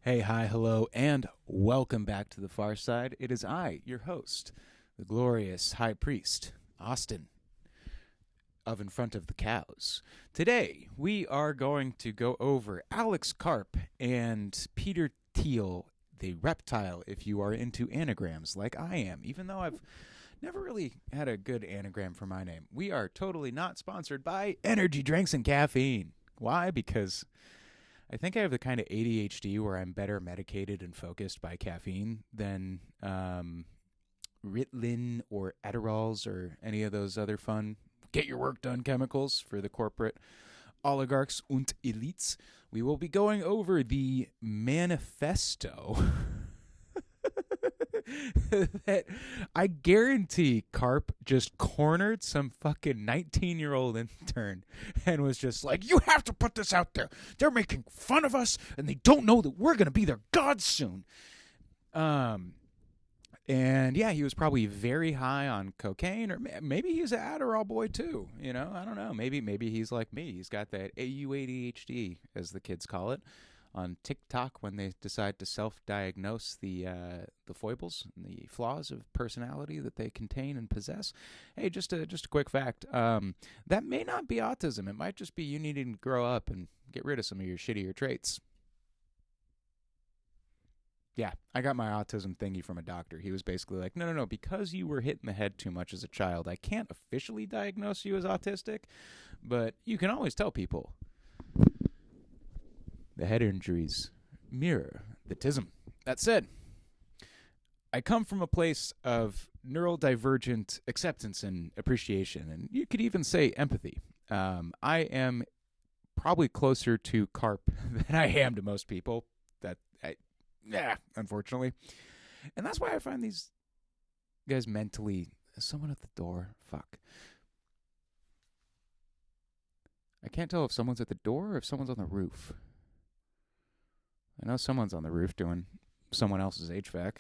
Hey, hi, hello, and welcome back to the Far Side. It is I, your host, the glorious High Priest, Austin, of In Front of the Cows. Today, we are going to go over Alex Karp and Peter Thiel, the reptile, if you are into anagrams like I am, even though I've never really had a good anagram for my name. We are totally not sponsored by energy drinks and caffeine. Why? Because I think I have the kind of ADHD where I'm better medicated and focused by caffeine than Ritalin or Adderalls or any of those other fun get your work done chemicals for the corporate oligarchs und elites. We will be going over the Manifesto that I guarantee Karp just cornered some fucking 19-year-old intern and was just like, you have to put this out there. They're making fun of us and they don't know that we're going to be their gods soon. And yeah, he was probably very high on cocaine, or maybe he's an Adderall boy too. You know, I don't know. Maybe he's like me. He's got that ADHD, as the kids call it, on TikTok when they decide to self-diagnose the foibles and the flaws of personality that they contain and possess. Hey, just a quick fact. That may not be autism. It might just be you needing to grow up and get rid of some of your shittier traits. Yeah, I got my autism thingy from a doctor. He was basically like, no, because you were hit in the head too much as a child, I can't officially diagnose you as autistic, but you can always tell people. The head injuries mirror the tism. That said, I come from a place of neurodivergent acceptance and appreciation, and you could even say empathy. I am probably closer to Karp than I am to most people. Unfortunately. And that's why I find these guys mentally... Someone at the door? Fuck. I can't tell if someone's at the door or if someone's on the roof. I know someone's on the roof doing someone else's HVAC.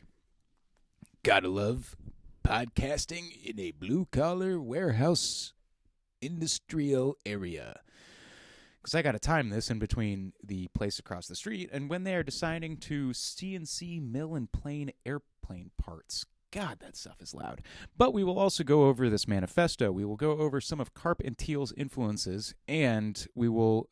Gotta love podcasting in a blue-collar warehouse industrial area. Because I got to time this in between the place across the street and when they are deciding to CNC mill and plane airplane parts. God, that stuff is loud. But we will also go over this manifesto. We will go over some of Karp and Thiel's influences, and we will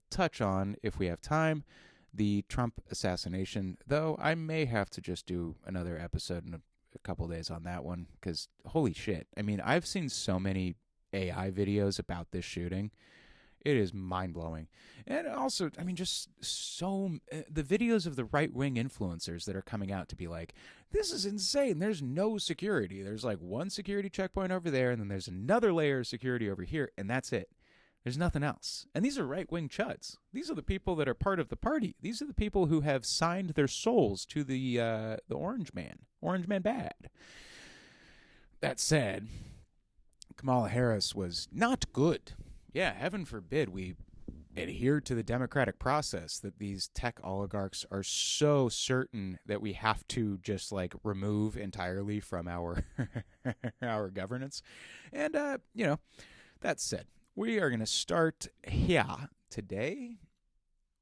touch on, if we have time, the Trump assassination, though I may have to just do another episode in a couple days on that one, because holy shit. I mean, I've seen so many AI videos about this shooting. It is mind-blowing. And also, I mean, just so... the videos of the right-wing influencers that are coming out to be like, this is insane. There's no security. There's like one security checkpoint over there, and then there's another layer of security over here, and that's it. There's nothing else. And these are right-wing chuds. These are the people that are part of the party. These are the people who have signed their souls to the Orange Man. Orange Man bad. That said, Kamala Harris was not good. Yeah, heaven forbid we adhere to the democratic process that these tech oligarchs are so certain that we have to just like remove entirely from our our governance. And that said, we are going to start here today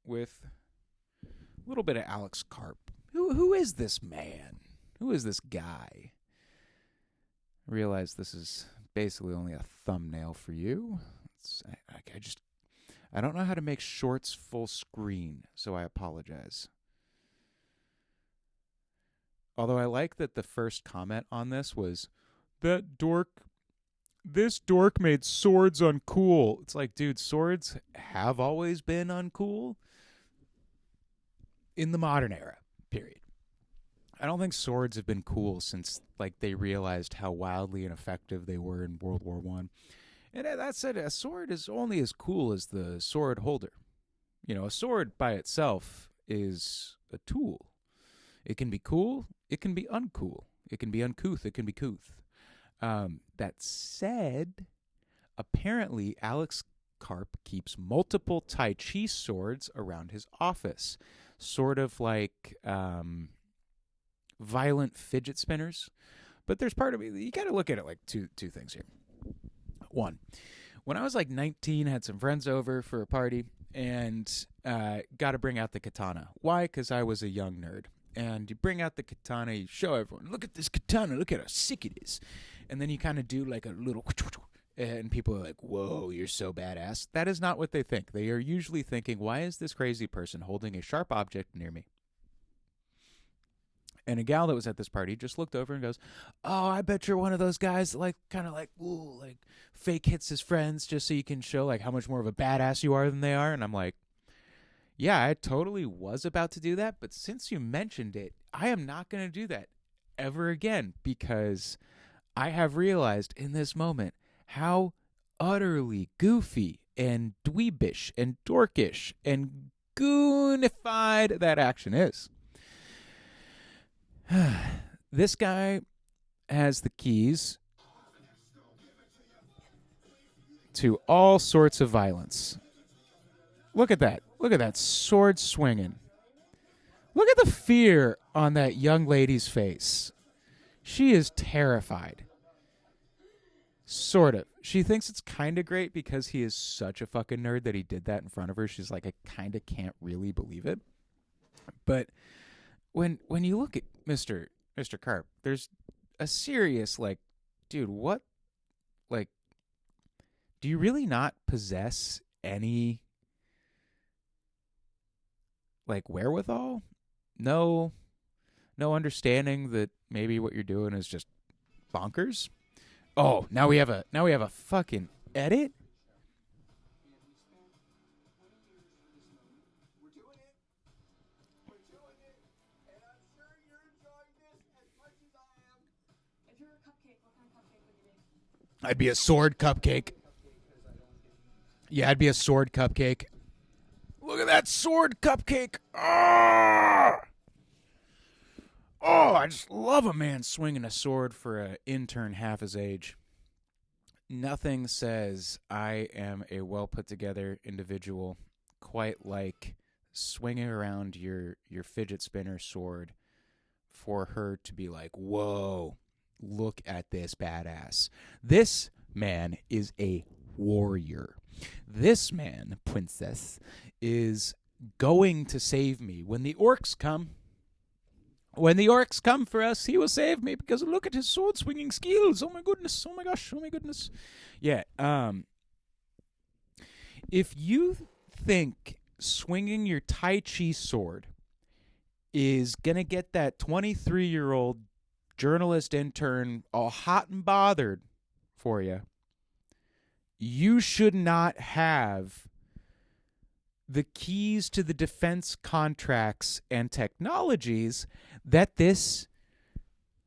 with a little bit of Alex Karp. Who is this man? Who is this guy? I realize this is basically only a thumbnail for you. I don't know how to make shorts full screen, so I apologize. Although I like that the first comment on this was, this dork made swords uncool. It's like, dude, swords have always been uncool in the modern era, period. I don't think swords have been cool since like they realized how wildly ineffective they were in World War I. And that said, a sword is only as cool as the sword holder. You know, a sword by itself is a tool. It can be cool. It can be uncool. It can be uncouth. It can be couth. That said, apparently Alex Karp keeps multiple Tai Chi swords around his office. Sort of like violent fidget spinners. But there's part of it, you got to look at it like two things here. One, when I was like 19, had some friends over for a party, and got to bring out the katana. Why? Because I was a young nerd. And you bring out the katana, you show everyone, look at this katana, look at how sick it is. And then you kind of do like a little, and people are like, whoa, you're so badass. That is not what they think. They are usually thinking, why is this crazy person holding a sharp object near me? And a gal that was at this party just looked over and goes, oh, I bet you're one of those guys that like kind of like, ooh, like fake hits his friends just so you can show like how much more of a badass you are than they are. And I'm like, yeah, I totally was about to do that. But since you mentioned it, I am not going to do that ever again, because I have realized in this moment how utterly goofy and dweebish and dorkish and goonified that action is. This guy has the keys to all sorts of violence. Look at that. Look at that sword swinging. Look at the fear on that young lady's face. She is terrified. Sort of. She thinks it's kind of great because he is such a fucking nerd that he did that in front of her. She's like, I kind of can't really believe it. But when you look at Mr. Karp, there's a serious, like, dude, what? Like, do you really not possess any, like, wherewithal? No understanding that maybe what you're doing is just bonkers? Oh, now we have a fucking edit? I'd be a sword cupcake. Yeah, I'd be a sword cupcake. Look at that sword cupcake. Oh, I just love a man swinging a sword for an intern half his age. Nothing says I am a well-put-together individual quite like swinging around your fidget spinner sword for her to be like, whoa, look at this badass. This man is a warrior. This man, princess, is going to save me. When the orcs come for us, he will save me because look at his sword swinging skills. Oh my goodness. Oh my gosh. Oh my goodness. Yeah. If you think swinging your Tai Chi sword is going to get that 23-year-old journalist intern all hot and bothered for you, you should not have the keys to the defense contracts and technologies that this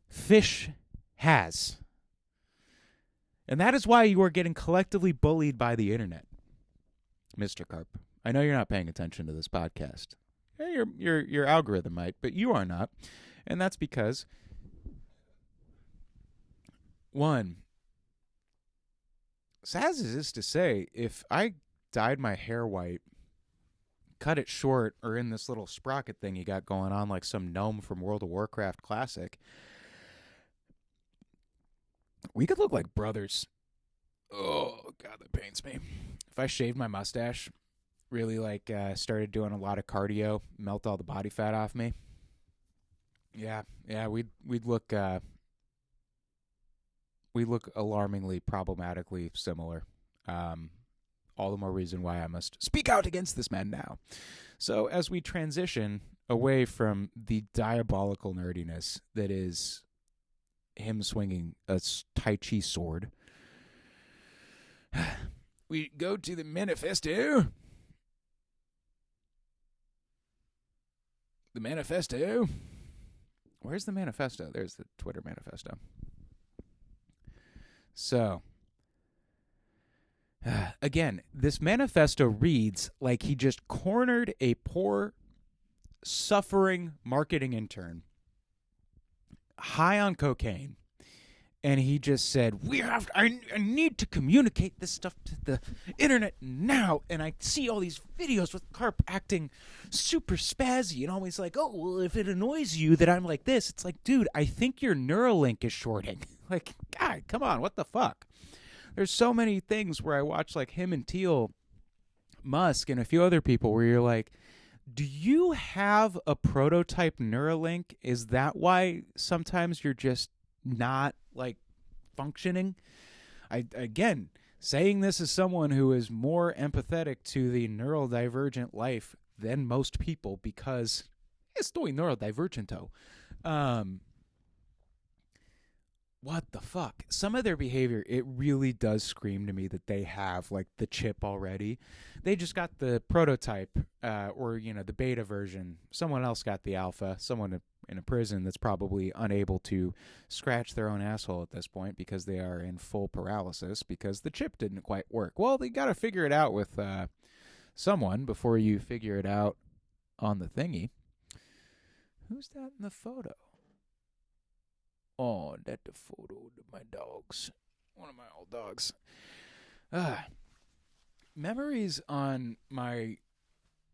fish has. And that is why you are getting collectively bullied by the internet, Mr. Karp. I know you're not paying attention to this podcast. Your algorithm might, but you are not. And that's because, one, Sassiness is to say, if I dyed my hair white, cut it short, or in this little sprocket thing you got going on like some gnome from World of Warcraft Classic, we could look like brothers. Oh, God, that pains me. If I shaved my mustache, really like started doing a lot of cardio, melt all the body fat off me, yeah, we'd look alarmingly, problematically similar. All the more reason why I must speak out against this man now. So as we transition away from the diabolical nerdiness that is him swinging a Tai Chi sword, we go to the Manifesto. The Manifesto. Where's the Manifesto? There's the Twitter Manifesto. So, again, this manifesto reads like he just cornered a poor, suffering marketing intern high on cocaine, and he just said, I need to communicate this stuff to the internet now. And I see all these videos with Karp acting super spazzy and always like, oh, well, if it annoys you that I'm like this, it's like, dude, I think your Neuralink is shorting. Like, God, come on, what the fuck? There's so many things where I watch like him and Teal Musk and a few other people where you're like, do you have a prototype Neuralink? Is that why sometimes you're just not like functioning? Again, saying this as someone who is more empathetic to the neurodivergent life than most people because estoy neurodivergento. What the fuck? Some of their behavior, it really does scream to me that they have like the chip already. They just got the prototype or, the beta version. Someone else got the alpha. Someone in a prison that's probably unable to scratch their own asshole at this point because they are in full paralysis because the chip didn't quite work. Well, they got to figure it out with someone before you figure it out on the thingy. Who's that in the photo? Oh, that's the photo of my dogs. One of my old dogs. Memories on my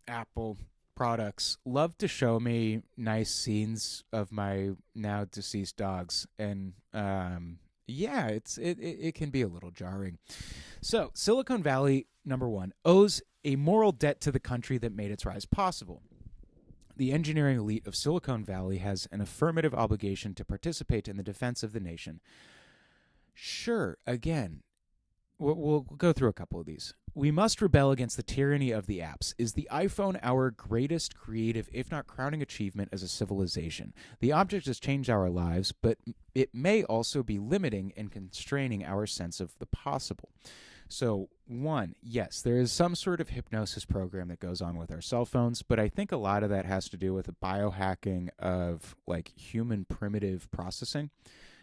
Apple products love to show me nice scenes of my now deceased dogs. And it can be a little jarring. So, Silicon Valley, number one, owes a moral debt to the country that made its rise possible. The engineering elite of Silicon Valley has an affirmative obligation to participate in the defense of the nation. Sure, again, we'll go through a couple of these. We must rebel against the tyranny of the apps. Is the iPhone our greatest creative, if not crowning achievement as a civilization? The object has changed our lives, but it may also be limiting and constraining our sense of the possible. So, one, yes, there is some sort of hypnosis program that goes on with our cell phones, but I think a lot of that has to do with the biohacking of like human primitive processing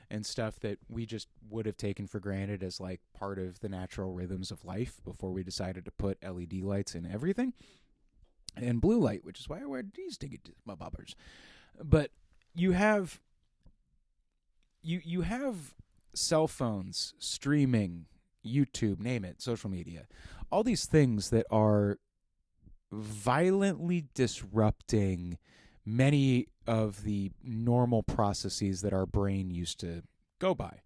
and stuff that we just would have taken for granted as like part of the natural rhythms of life before we decided to put LED lights in everything and blue light, which is why I wear these tickets, my bobbers. But you have cell phones, streaming, YouTube, name it, social media, all these things that are violently disrupting many of the normal processes that our brain used to go by.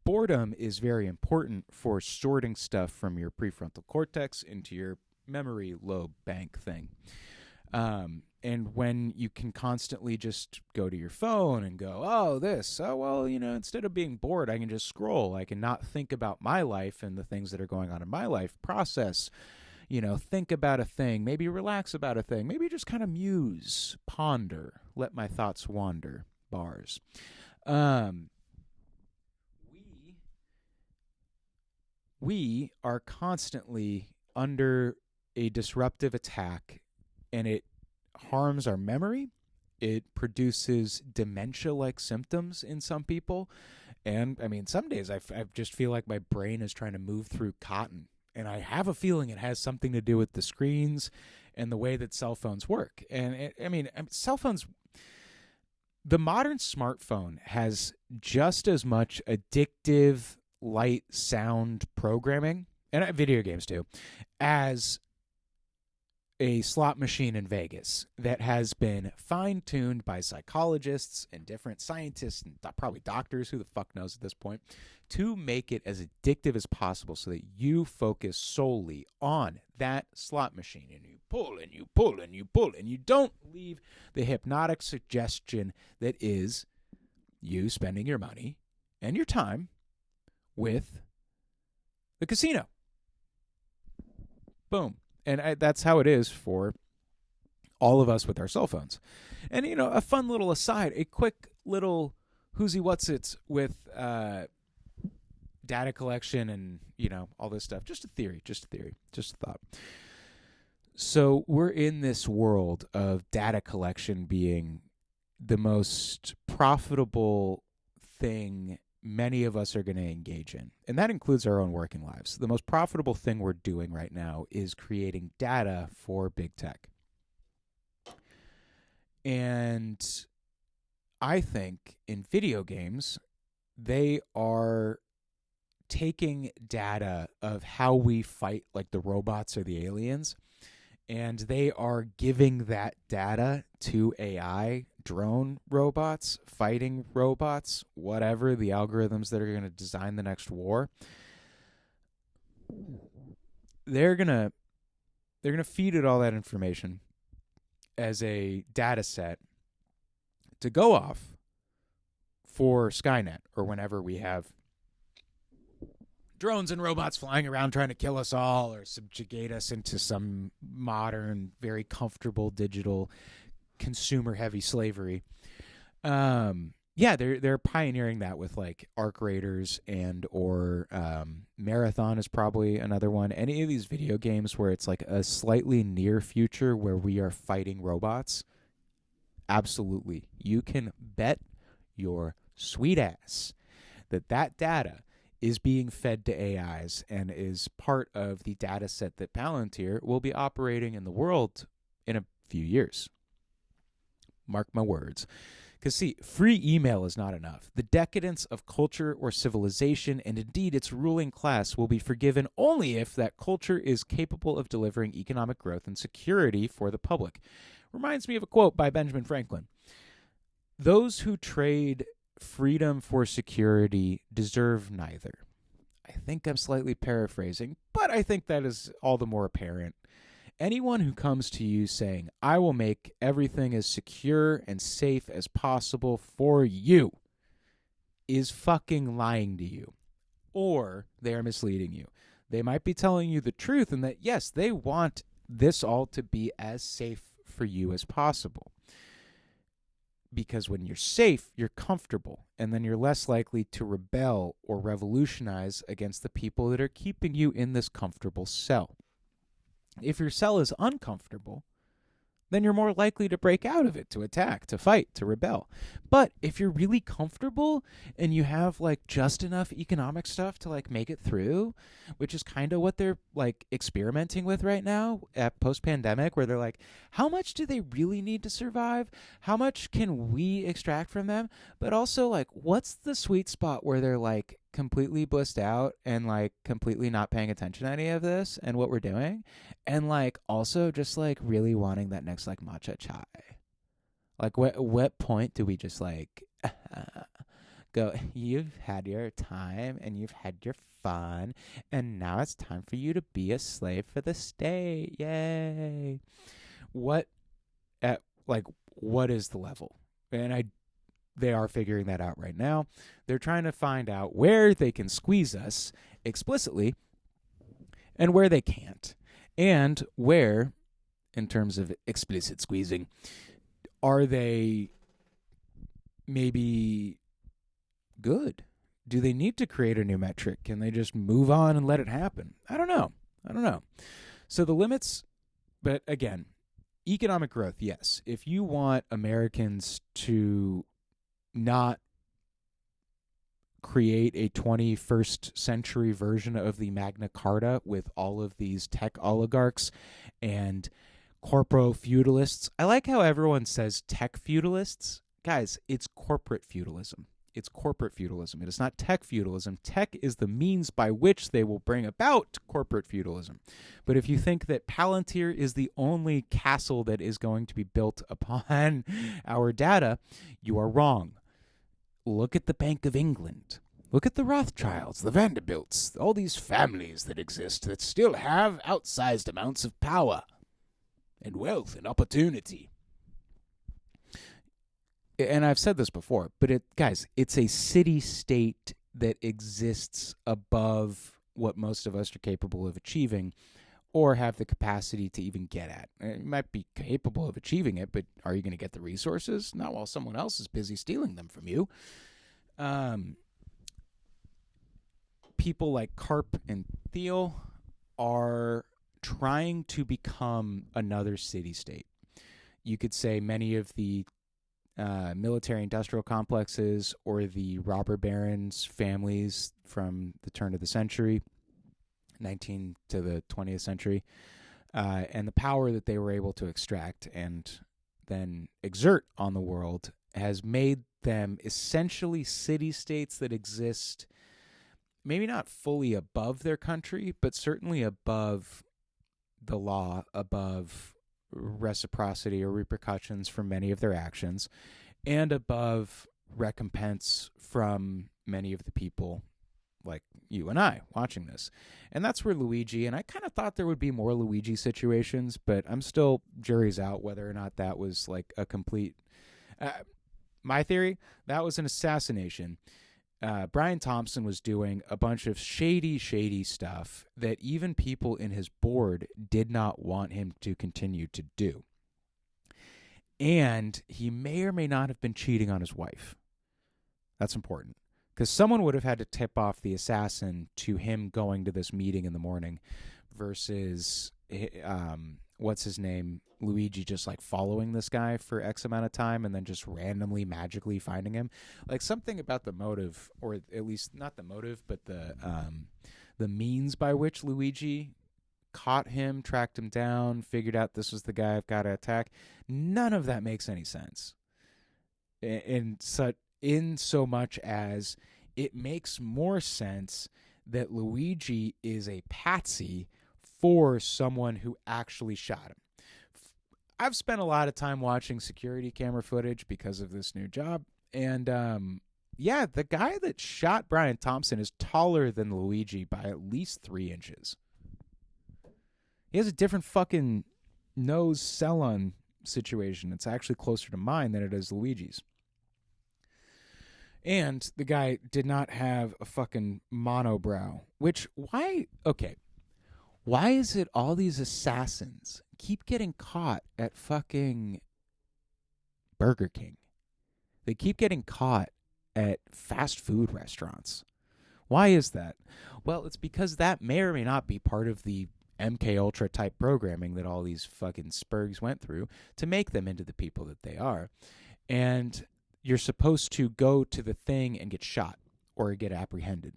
Boredom is very important for sorting stuff from your prefrontal cortex into your memory lobe bank thing. And when you can constantly just go to your phone and go, instead of being bored, I can just scroll. I can not think about my life and the things that are going on in my life, process, think about a thing, maybe relax about a thing, maybe just kind of muse, ponder, let my thoughts wander, bars. We are constantly under a disruptive attack, and it harms our memory. It produces dementia-like symptoms in some people. And, some days I just feel like my brain is trying to move through cotton. And I have a feeling it has something to do with the screens and the way that cell phones work. And, cell phones, the modern smartphone has just as much addictive light sound programming, and video games too, as a slot machine in Vegas that has been fine-tuned by psychologists and different scientists and probably doctors, who the fuck knows at this point, to make it as addictive as possible so that you focus solely on that slot machine and you pull and you pull and you pull and you don't leave the hypnotic suggestion that is you spending your money and your time with the casino. Boom. And that's how it is for all of us with our cell phones. And, a fun little aside, a quick little who's-he-what's-its with data collection and, all this stuff. Just a theory, just a thought. So we're in this world of data collection being the most profitable thing many of us are going to engage in. And that includes our own working lives. The most profitable thing we're doing right now is creating data for big tech. And I think in video games, they are taking data of how we fight like the robots or the aliens, and they are giving that data to AI, drone robots, fighting robots, whatever, the algorithms that are going to design the next war. They're going to they're going to feed it all that information as a data set to go off for Skynet, or whenever we have drones and robots flying around trying to kill us all or subjugate us into some modern, very comfortable digital consumer-heavy slavery. They're pioneering that with like Arc Raiders and or Marathon is probably another one. Any of these video games where it's like a slightly near future where we are fighting robots, absolutely. You can bet your sweet ass that data is being fed to AIs and is part of the data set that Palantir will be operating in the world in a few years. Mark my words. Because, see, free email is not enough. The decadence of culture or civilization, and indeed its ruling class, will be forgiven only if that culture is capable of delivering economic growth and security for the public. Reminds me of a quote by Benjamin Franklin. Those who trade freedom for security deserve neither. I think I'm slightly paraphrasing, but I think that is all the more apparent. Anyone who comes to you saying, I will make everything as secure and safe as possible for you, is fucking lying to you. Or they are misleading you. They might be telling you the truth in that, yes, they want this all to be as safe for you as possible. Because when you're safe, you're comfortable, and then you're less likely to rebel or revolutionize against the people that are keeping you in this comfortable cell. If your cell is uncomfortable, then you're more likely to break out of it, to attack, to fight, to rebel. But if you're really comfortable and you have like just enough economic stuff to like make it through, which is kind of what they're like experimenting with right now at post-pandemic, where they're like, how much do they really need to survive? How much can we extract from them? But also like, what's the sweet spot where they're like completely blissed out and like completely not paying attention to any of this and what we're doing, and like also just like really wanting that next like matcha chai. Like what point do we just like go, you've had your time and you've had your fun and now it's time for you to be a slave for the state? Yay. What is the level? And they are figuring that out right now. They're trying to find out where they can squeeze us explicitly and where they can't. And where, in terms of explicit squeezing, are they maybe good? Do they need to create a new metric? Can they just move on and let it happen? I don't know. So the limits, but again, economic growth, yes. If you want Americans to not create a 21st century version of the Magna Carta with all of these tech oligarchs and corpo feudalists. I like how everyone says tech feudalists. Guys, it's corporate feudalism. It's corporate feudalism. It is not tech feudalism. Tech is the means by which they will bring about corporate feudalism. But if you think that Palantir is the only castle that is going to be built upon our data, you are wrong. Look at the Bank of England. Look at the Rothschilds, the Vanderbilts, all these families that exist that still have outsized amounts of power and wealth and opportunity. And I've said this before, but it's a city-state that exists above what most of us are capable of achieving or have the capacity to even get at. You might be capable of achieving it, but are you going to get the resources? Not while someone else is busy stealing them from you. People like Karp and Thiel are trying to become another city-state. You could say many of the military-industrial complexes or the robber barons families from the turn of the century, 19th to the 20th century, and the power that they were able to extract and then exert on the world has made them essentially city-states that exist maybe not fully above their country, but certainly above the law, above reciprocity or repercussions for many of their actions, and above recompense from many of the people like you and I watching this. And that's where Luigi, and I kind of thought there would be more Luigi situations, but I'm still jury's out whether or not that was like a complete, my theory, that was an assassination. Brian Thompson was doing a bunch of shady stuff that even people in his board did not want him to continue to do. And he may or may not have been cheating on his wife. That's important. Because someone would have had to tip off the assassin to him going to this meeting in the morning versus, what's his name, Luigi just like following this guy for X amount of time and then just randomly, magically finding him. Like something about the motive, or at least not the motive, but the means by which Luigi caught him, tracked him down, figured out this was the guy I've got to attack. None of that makes any sense. In so much as it makes more sense that Luigi is a patsy for someone who actually shot him. I've spent a lot of time watching security camera footage because of this new job, and the guy that shot Brian Thompson is taller than Luigi by at least 3 inches. He has a different fucking nose cell-on situation. It's actually closer to mine than it is Luigi's. And the guy did not have a fucking monobrow. Which, why is it all these assassins keep getting caught at fucking Burger King? They keep getting caught at fast food restaurants. Why is that? Well, it's because that may or may not be part of the MK Ultra type programming that all these fucking spurgs went through to make them into the people that they are. And you're supposed to go to the thing and get shot or get apprehended.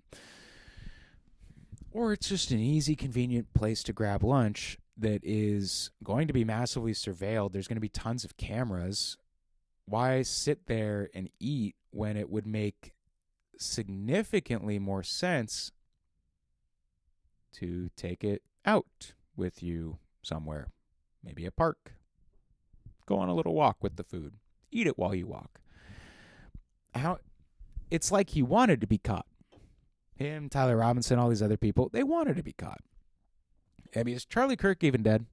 Or it's just an easy, convenient place to grab lunch that is going to be massively surveilled. There's going to be tons of cameras. Why sit there and eat when it would make significantly more sense to take it out with you somewhere? Maybe a park. Go on a little walk with the food. Eat it while you walk. It's like he wanted to be caught. Him, Tyler Robinson, all these other people, they wanted to be caught. I mean, is Charlie Kirk even dead?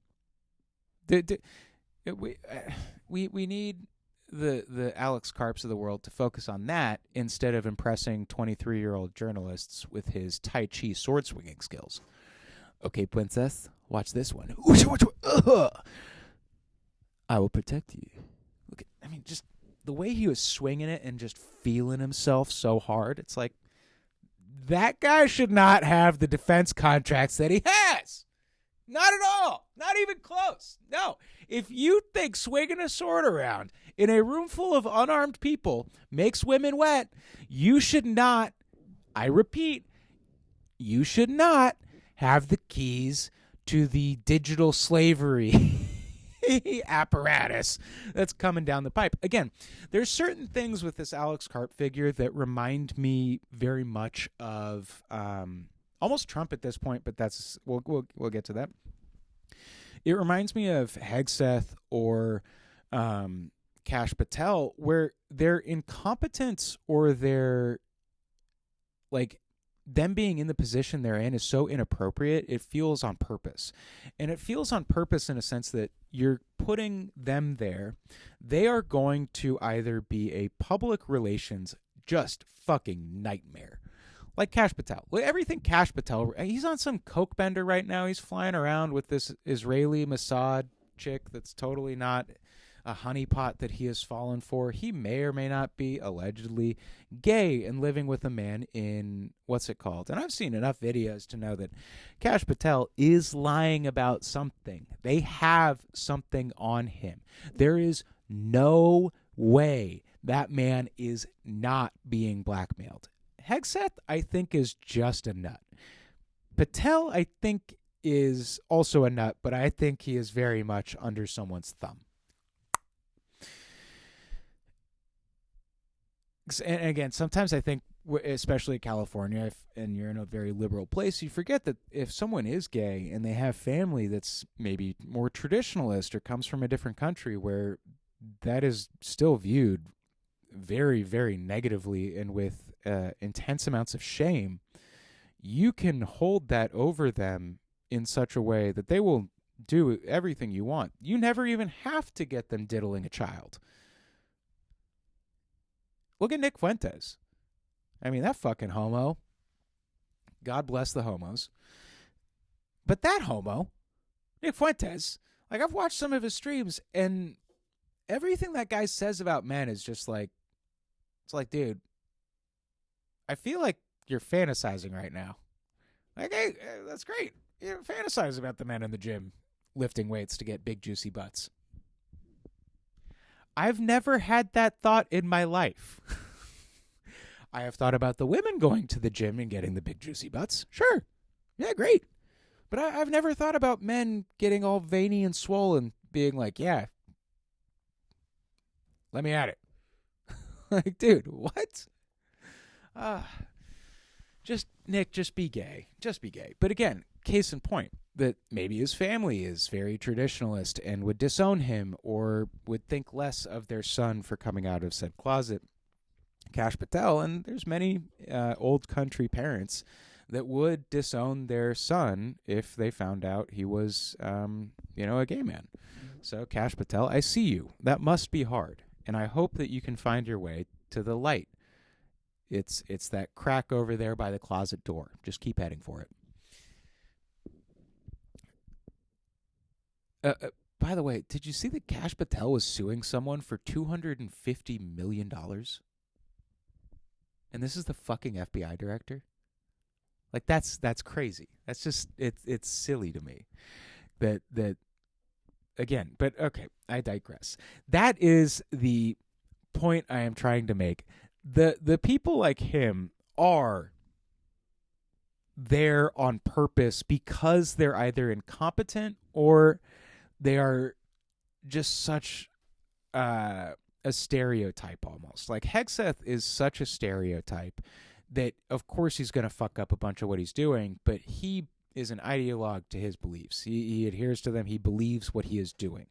We need the Alex Karps of the world to focus on that instead of impressing 23-year-old journalists with his Tai Chi sword swinging skills. Okay, princess, watch this one. I will protect you. Look at, just the way he was swinging it and just feeling himself so hard. It's like, that guy should not have the defense contracts that he has. Not at all. Not even close. No. If you think swinging a sword around in a room full of unarmed people makes women wet, you should not, I repeat, you should not have the keys to the digital slavery apparatus that's coming down the pipe. Again, there's certain things with this Alex Karp figure that remind me very much of almost Trump at this point, but that's we'll get to that. It reminds me of Hegseth or Kash Patel, where their incompetence or their them being in the position they're in is so inappropriate, it feels on purpose. And it feels on purpose in a sense that you're putting them there. They are going to either be a public relations just fucking nightmare. Like Kash Patel. Everything Kash Patel, he's on some coke bender right now. He's flying around with this Israeli Mossad chick that's totally not a honeypot that he has fallen for. He may or may not be allegedly gay and living with a man in, what's it called? And I've seen enough videos to know that Kash Patel is lying about something. They have something on him. There is no way that man is not being blackmailed. Hegseth, I think, is just a nut. Patel, I think, is also a nut, but I think he is very much under someone's thumb. And again, sometimes I think, especially California, and you're in a very liberal place, you forget that if someone is gay and they have family that's maybe more traditionalist or comes from a different country where that is still viewed very, very negatively and with intense amounts of shame, you can hold that over them in such a way that they will do everything you want. You never even have to get them diddling a child. Look at Nick Fuentes. I mean, that fucking homo. God bless the homos. But that homo, Nick Fuentes, like, I've watched some of his streams, and everything that guy says about men is just like, it's like, dude, I feel like you're fantasizing right now. Like, hey, that's great. You fantasize about the men in the gym lifting weights to get big, juicy butts. I've never had that thought in my life. I have thought about the women going to the gym and getting the big, juicy butts. Sure. Yeah, great. But I've never thought about men getting all veiny and swollen, being like, yeah, let me at it. Like, dude, what? Nick, just be gay. Just be gay. But again, case in point, that maybe his family is very traditionalist and would disown him or would think less of their son for coming out of said closet. Kash Patel, and there's many old country parents that would disown their son if they found out he was, a gay man. So, Kash Patel, I see you. That must be hard. And I hope that you can find your way to the light. It's that crack over there by the closet door. Just keep heading for it. By the way, did you see that Kash Patel was suing someone for $250 million? And this is the fucking FBI director? Like, that's crazy. That's just, it's silly to me. That again, but okay, I digress. That is the point I am trying to make. The people like him are there on purpose because they're either incompetent or they are just such a stereotype almost. Like, Hegseth is such a stereotype that, of course, he's going to fuck up a bunch of what he's doing, but he is an ideologue to his beliefs. He adheres to them. He believes what he is doing.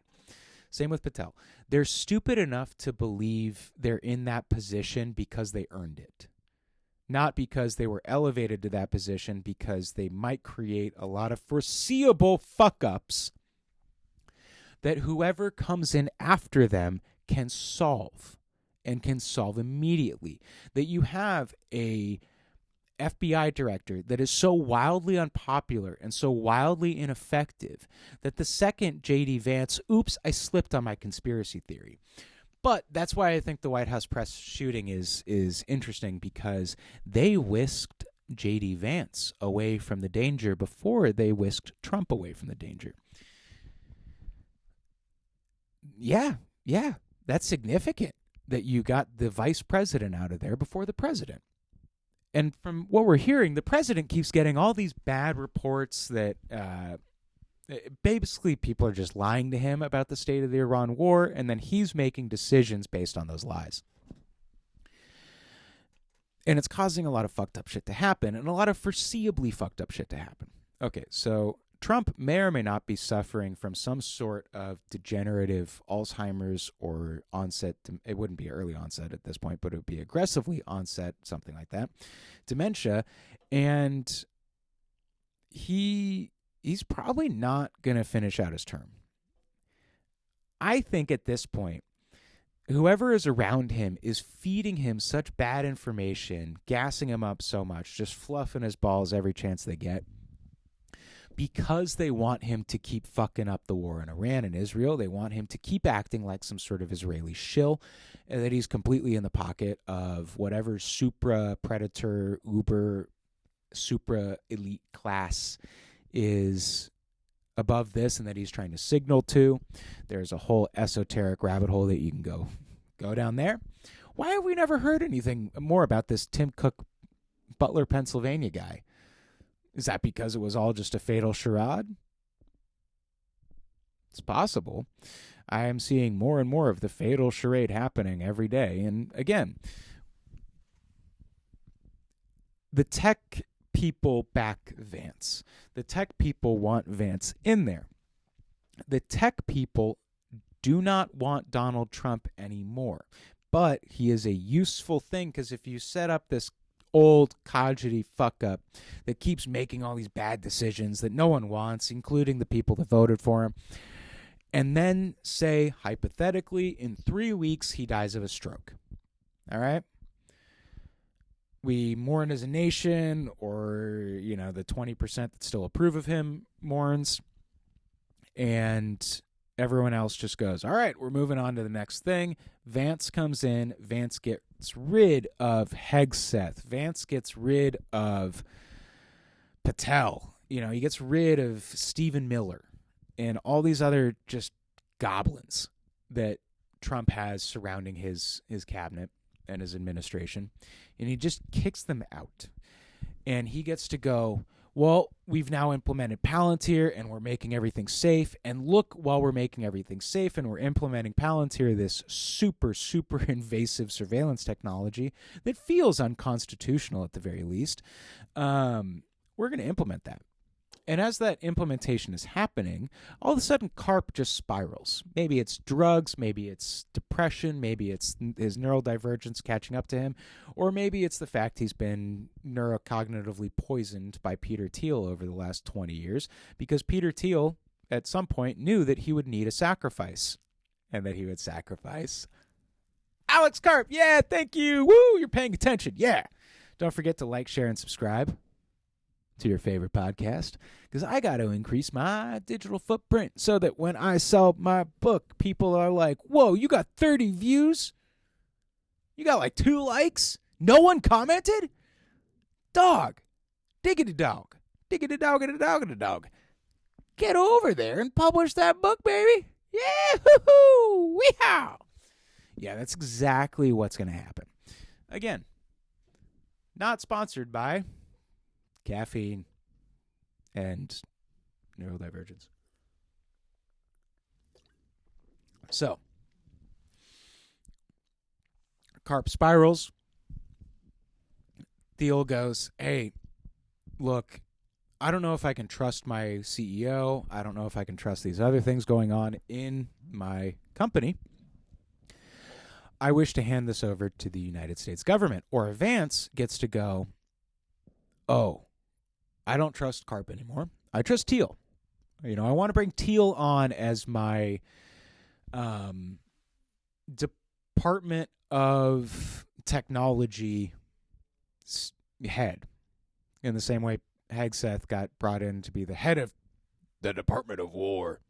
Same with Patel. They're stupid enough to believe they're in that position because they earned it. Not because they were elevated to that position because they might create a lot of foreseeable fuck-ups that whoever comes in after them can solve, and can solve immediately. That you have a FBI director that is so wildly unpopular and so wildly ineffective that the second J.D. Vance, oops, I slipped on my conspiracy theory. But that's why I think the White House press shooting is interesting, because they whisked J.D. Vance away from the danger before they whisked Trump away from the danger. Yeah, that's significant that you got the vice president out of there before the president. And from what we're hearing, the president keeps getting all these bad reports that basically people are just lying to him about the state of the Iran war, and then he's making decisions based on those lies. And it's causing a lot of fucked up shit to happen, and a lot of foreseeably fucked up shit to happen. Okay, so Trump may or may not be suffering from some sort of degenerative Alzheimer's or onset. It wouldn't be early onset at this point, but it would be aggressively onset, something like that, dementia. And he's probably not going to finish out his term. I think at this point, whoever is around him is feeding him such bad information, gassing him up so much, just fluffing his balls every chance they get, because they want him to keep fucking up the war in Iran and Israel. They want him to keep acting like some sort of Israeli shill, and that he's completely in the pocket of whatever supra-predator, uber, supra-elite class is above this, and that he's trying to signal to. There's a whole esoteric rabbit hole that you can go down there. Why have we never heard anything more about this Tim Cook, Butler, Pennsylvania guy? Is that because it was all just a fatal charade? It's possible. I am seeing more and more of the fatal charade happening every day. And again, the tech people back Vance. The tech people want Vance in there. The tech people do not want Donald Trump anymore. But he is a useful thing, because if you set up this old codgety fuck up that keeps making all these bad decisions that no one wants, including the people that voted for him. And then say, hypothetically, in 3 weeks, he dies of a stroke. All right? We mourn as a nation, or, the 20% that still approve of him mourns. And everyone else just goes, all right, we're moving on to the next thing. Vance comes in. Vance gets rid of Hegseth. Vance gets rid of Patel. He gets rid of Stephen Miller and all these other just goblins that Trump has surrounding his cabinet and his administration. And he just kicks them out. And he gets to go, well, we've now implemented Palantir and we're making everything safe. And look, while we're making everything safe and we're implementing Palantir, this super, super invasive surveillance technology that feels unconstitutional at the very least, we're going to implement that. And as that implementation is happening, all of a sudden Karp just spirals. Maybe it's drugs, maybe it's depression, maybe it's his neurodivergence catching up to him, or maybe it's the fact he's been neurocognitively poisoned by Peter Thiel over the last 20 years, because Peter Thiel at some point knew that he would need a sacrifice, and that he would sacrifice Alex Karp. Yeah, thank you. Woo, you're paying attention. Yeah. Don't forget to like, share, and subscribe to your favorite podcast, because I got to increase my digital footprint so that when I sell my book, people are like, whoa, you got 30 views? You got like 2 likes? No one commented? Dog. Diggity dog. Diggity dog and a dog and a dog. Get over there and publish that book, baby. Yeah, hoo-hoo, weehaw. Yeah, that's exactly what's going to happen. Again, not sponsored by caffeine and neurodivergence. So, Karp spirals. Thiel goes, hey, look, I don't know if I can trust my CEO. I don't know if I can trust these other things going on in my company. I wish to hand this over to the United States government. Or Vance gets to go, oh, I don't trust Karp anymore. I trust Thiel. I want to bring Thiel on as my Department of Technology head. In the same way Hegseth got brought in to be the head of the Department of War.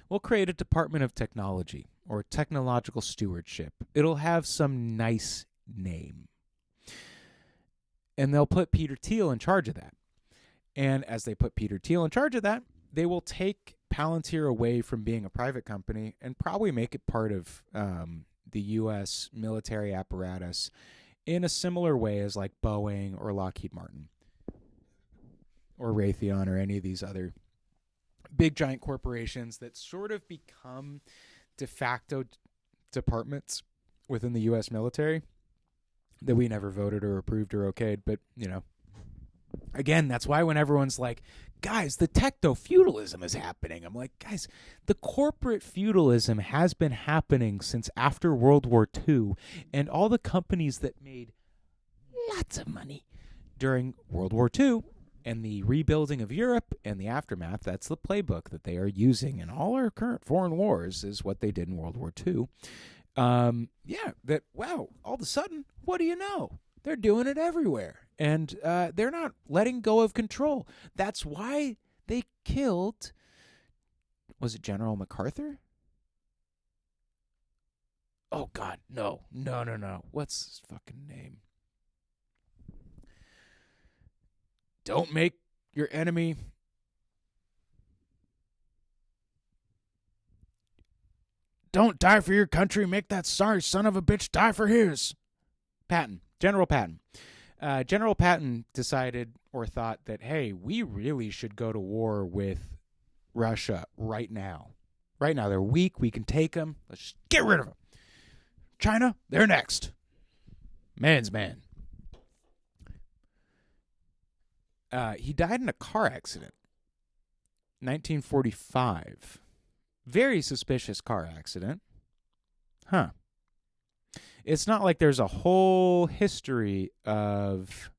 We'll create a Department of Technology or Technological Stewardship. It'll have some nice name. And they'll put Peter Thiel in charge of that. And as they put Peter Thiel in charge of that, they will take Palantir away from being a private company and probably make it part of the U.S. military apparatus in a similar way as like Boeing or Lockheed Martin or Raytheon or any of these other big giant corporations that sort of become de facto departments within the U.S. military that we never voted or approved or okayed. But, again, that's why when everyone's like, guys, the techno-feudalism is happening, I'm like, guys, the corporate feudalism has been happening since after World War II, and all the companies that made lots of money during World War II and the rebuilding of Europe and the aftermath, that's the playbook that they are using in all our current foreign wars, is what they did in World War II. Wow, all of a sudden, what do you know? They're doing it everywhere. And they're not letting go of control. That's why they killed, was it General MacArthur? Oh, God, no. What's his fucking name? Don't make your enemy... Don't die for your country. Make that sorry son of a bitch die for his. General Patton. General Patton decided or thought that, hey, we really should go to war with Russia right now. Right now, they're weak. We can take them. Let's just get rid of them. China, they're next. Man's man. He died in a car accident. 1945. Very suspicious car accident. Huh. It's not like there's a whole history of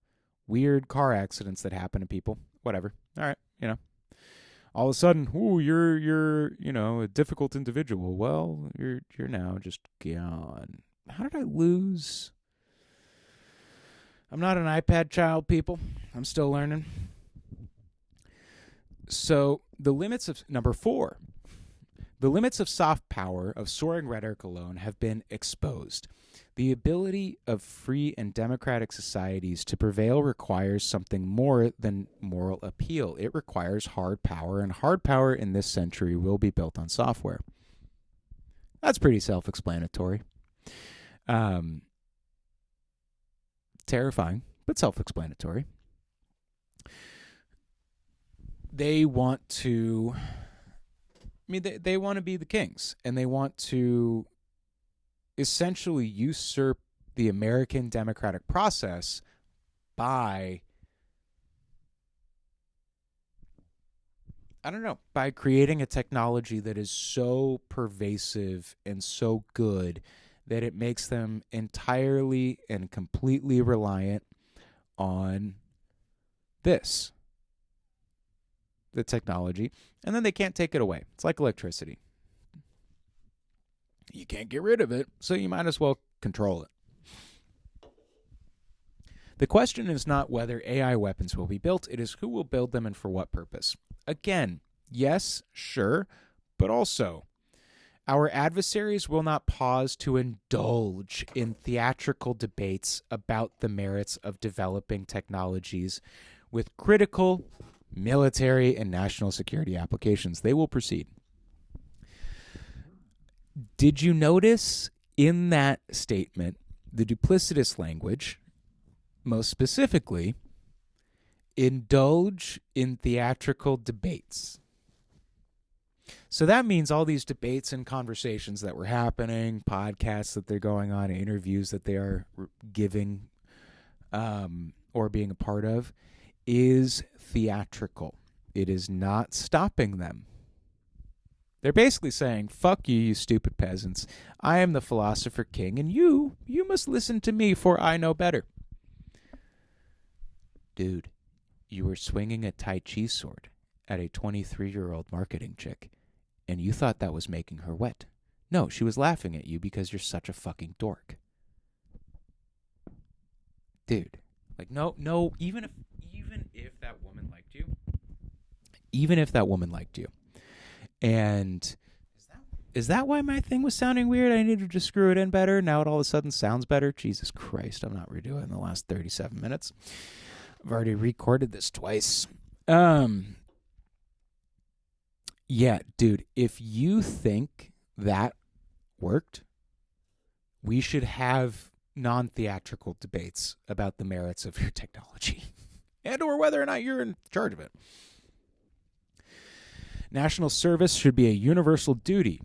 weird car accidents that happen to people. Whatever. All right, all of a sudden, you're a difficult individual. Well, you're now just gone. How did I lose? I'm not an iPad child, people. I'm still learning. So the limits of number 4. The limits of soft power, of soaring rhetoric alone, have been exposed. The ability of free and democratic societies to prevail requires something more than moral appeal. It requires hard power, and hard power in this century will be built on software. That's pretty self-explanatory. Terrifying, but self-explanatory. They want to... they want to be the kings, and they want to essentially usurp the American democratic process by, by creating a technology that is so pervasive and so good that it makes them entirely and completely reliant on the technology, and then they can't take it away. It's like electricity. You can't get rid of it, so you might as well control it. The question is not whether AI weapons will be built, it is who will build them and for what purpose. Again, yes, sure, but also, our adversaries will not pause to indulge in theatrical debates about the merits of developing technologies with critical military and national security applications. They will proceed. Did you notice in that statement the duplicitous language, most specifically, indulge in theatrical debates? So that means all these debates and conversations that were happening, podcasts that they're going on, interviews that they are giving or being a part of, is theatrical. It is not stopping them. They're basically saying, fuck you, you stupid peasants. I am the philosopher king, and you must listen to me, for I know better. Dude, you were swinging a Tai Chi sword at a 23-year-old marketing chick, and you thought that was making her wet. No, she was laughing at you because you're such a fucking dork. Dude, like, no, even if that woman liked you, and is that why my thing was sounding weird? I needed to just screw it in better. Now it all of a sudden sounds better. Jesus Christ, I'm not redoing in the last 37 minutes. I've already recorded this twice. Yeah, dude, if you think that worked, we should have non-theatrical debates about the merits of your technology and or whether or not you're in charge of it. National service should be a universal duty.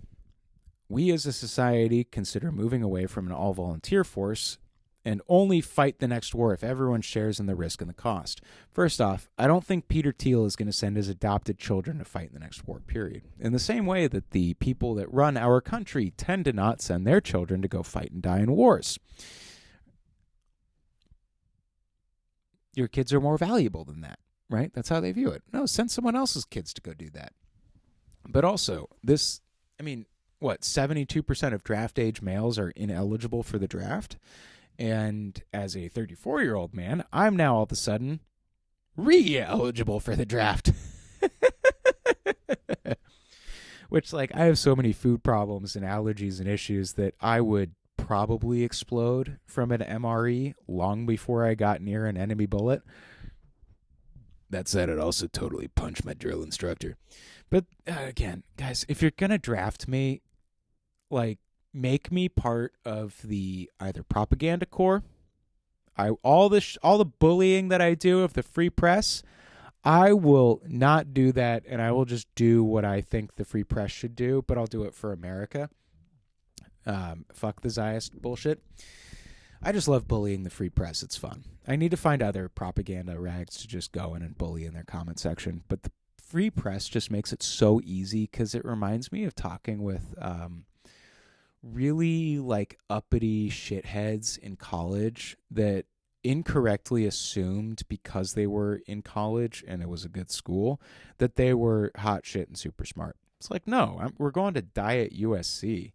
We as a society consider moving away from an all-volunteer force and only fight the next war if everyone shares in the risk and the cost. First off, I don't think Peter Thiel is going to send his adopted children to fight in the next war, period. In the same way that the people that run our country tend to not send their children to go fight and die in wars. Your kids are more valuable than that, right? That's how they view it. No, send someone else's kids to go do that. But also, 72% of draft age males are ineligible for the draft. And as a 34-year-old man, I'm now all of a sudden re-eligible for the draft. Which, I have so many food problems and allergies and issues that I would probably explode from an MRE long before I got near an enemy bullet. That said, I'd also totally punch my drill instructor. But again, guys, if you're going to draft me, make me part of the either propaganda corps, all the bullying that I do of the free press, I will not do that, and I will just do what I think the free press should do, but I'll do it for America. Fuck the Zionist bullshit. I just love bullying the free press. It's fun. I need to find other propaganda rags to just go in and bully in their comment section, but the free press just makes it so easy because it reminds me of talking with really like uppity shitheads in college that incorrectly assumed because they were in college and it was a good school that they were hot shit and super smart. It's like, no, we're going to die at USC.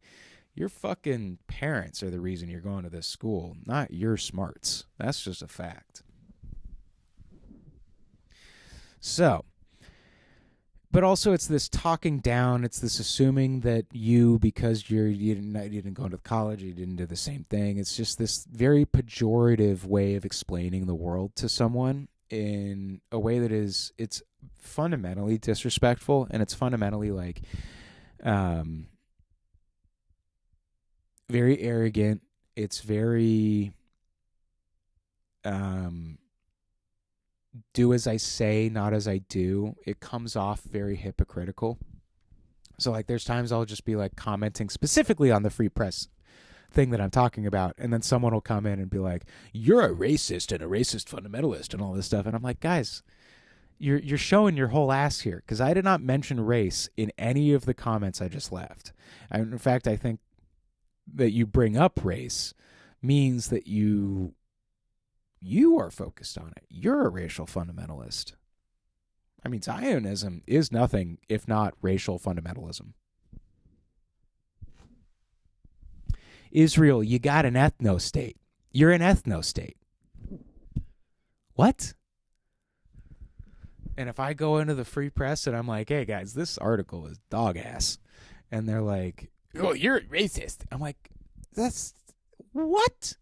Your fucking parents are the reason you're going to this school, not your smarts. That's just a fact. So, but also it's this talking down. It's this assuming that because you didn't go to college, you didn't do the same thing. It's just this very pejorative way of explaining the world to someone in a way that it's fundamentally disrespectful, and it's fundamentally like very arrogant. It's very do as I say, not as I do. It comes off very hypocritical. So like there's times I'll just be like commenting specifically on the free press thing that I'm talking about, and then someone will come in and be like, you're a racist and a racist fundamentalist and all this stuff. And I'm like, guys, you're showing your whole ass here, because I did not mention race in any of the comments I just left. In fact, I think that you bring up race means that you are focused on it. You're a racial fundamentalist. I mean, Zionism is nothing if not racial fundamentalism. Israel, you got an ethno-state. You're an ethno-state. What? And if I go into the free press and I'm like, hey, guys, this article is dog ass, and they're like, oh, you're racist. I'm like, that's... What?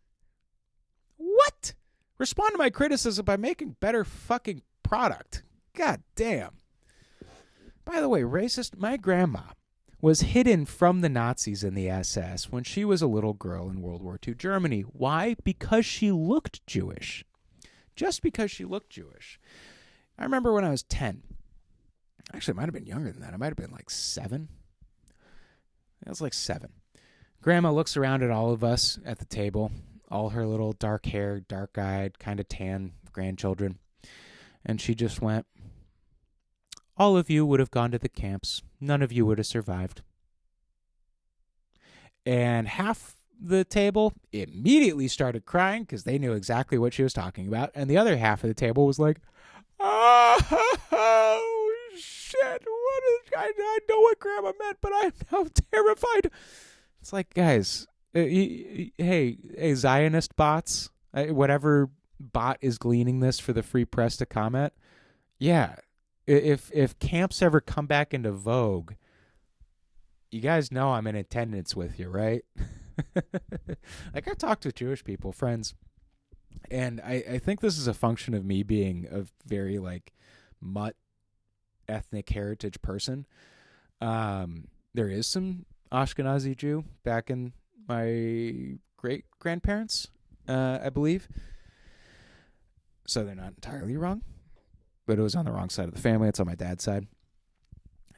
What? Respond to my criticism by making better fucking product. God damn. By the way, racist, my grandma was hidden from the Nazis in the SS when she was a little girl in World War II Germany. Why? Because she looked Jewish. Just because she looked Jewish. I remember when I was 10. Actually, it might have been younger than that. I might have been like 7. I was like 7. Grandma looks around at all of us at the table, all her little dark-haired, dark-eyed, kind of tan grandchildren, and she just went, all of you would have gone to the camps. None of you would have survived. And half the table immediately started crying because they knew exactly what she was talking about, and the other half of the table was like, oh, shit, I know what Grandma meant, but I'm now terrified. It's like, guys, hey, Zionist bots, whatever bot is gleaning this for the free press to comment, yeah, if camps ever come back into vogue, you guys know I'm in attendance with you, right? Like, I've talked to Jewish people, friends, and I think this is a function of me being a very, like, mutt ethnic heritage person. There is some Ashkenazi Jew back in my great-grandparents, I believe. So they're not entirely wrong, but it was on the wrong side of the family. It's on my dad's side.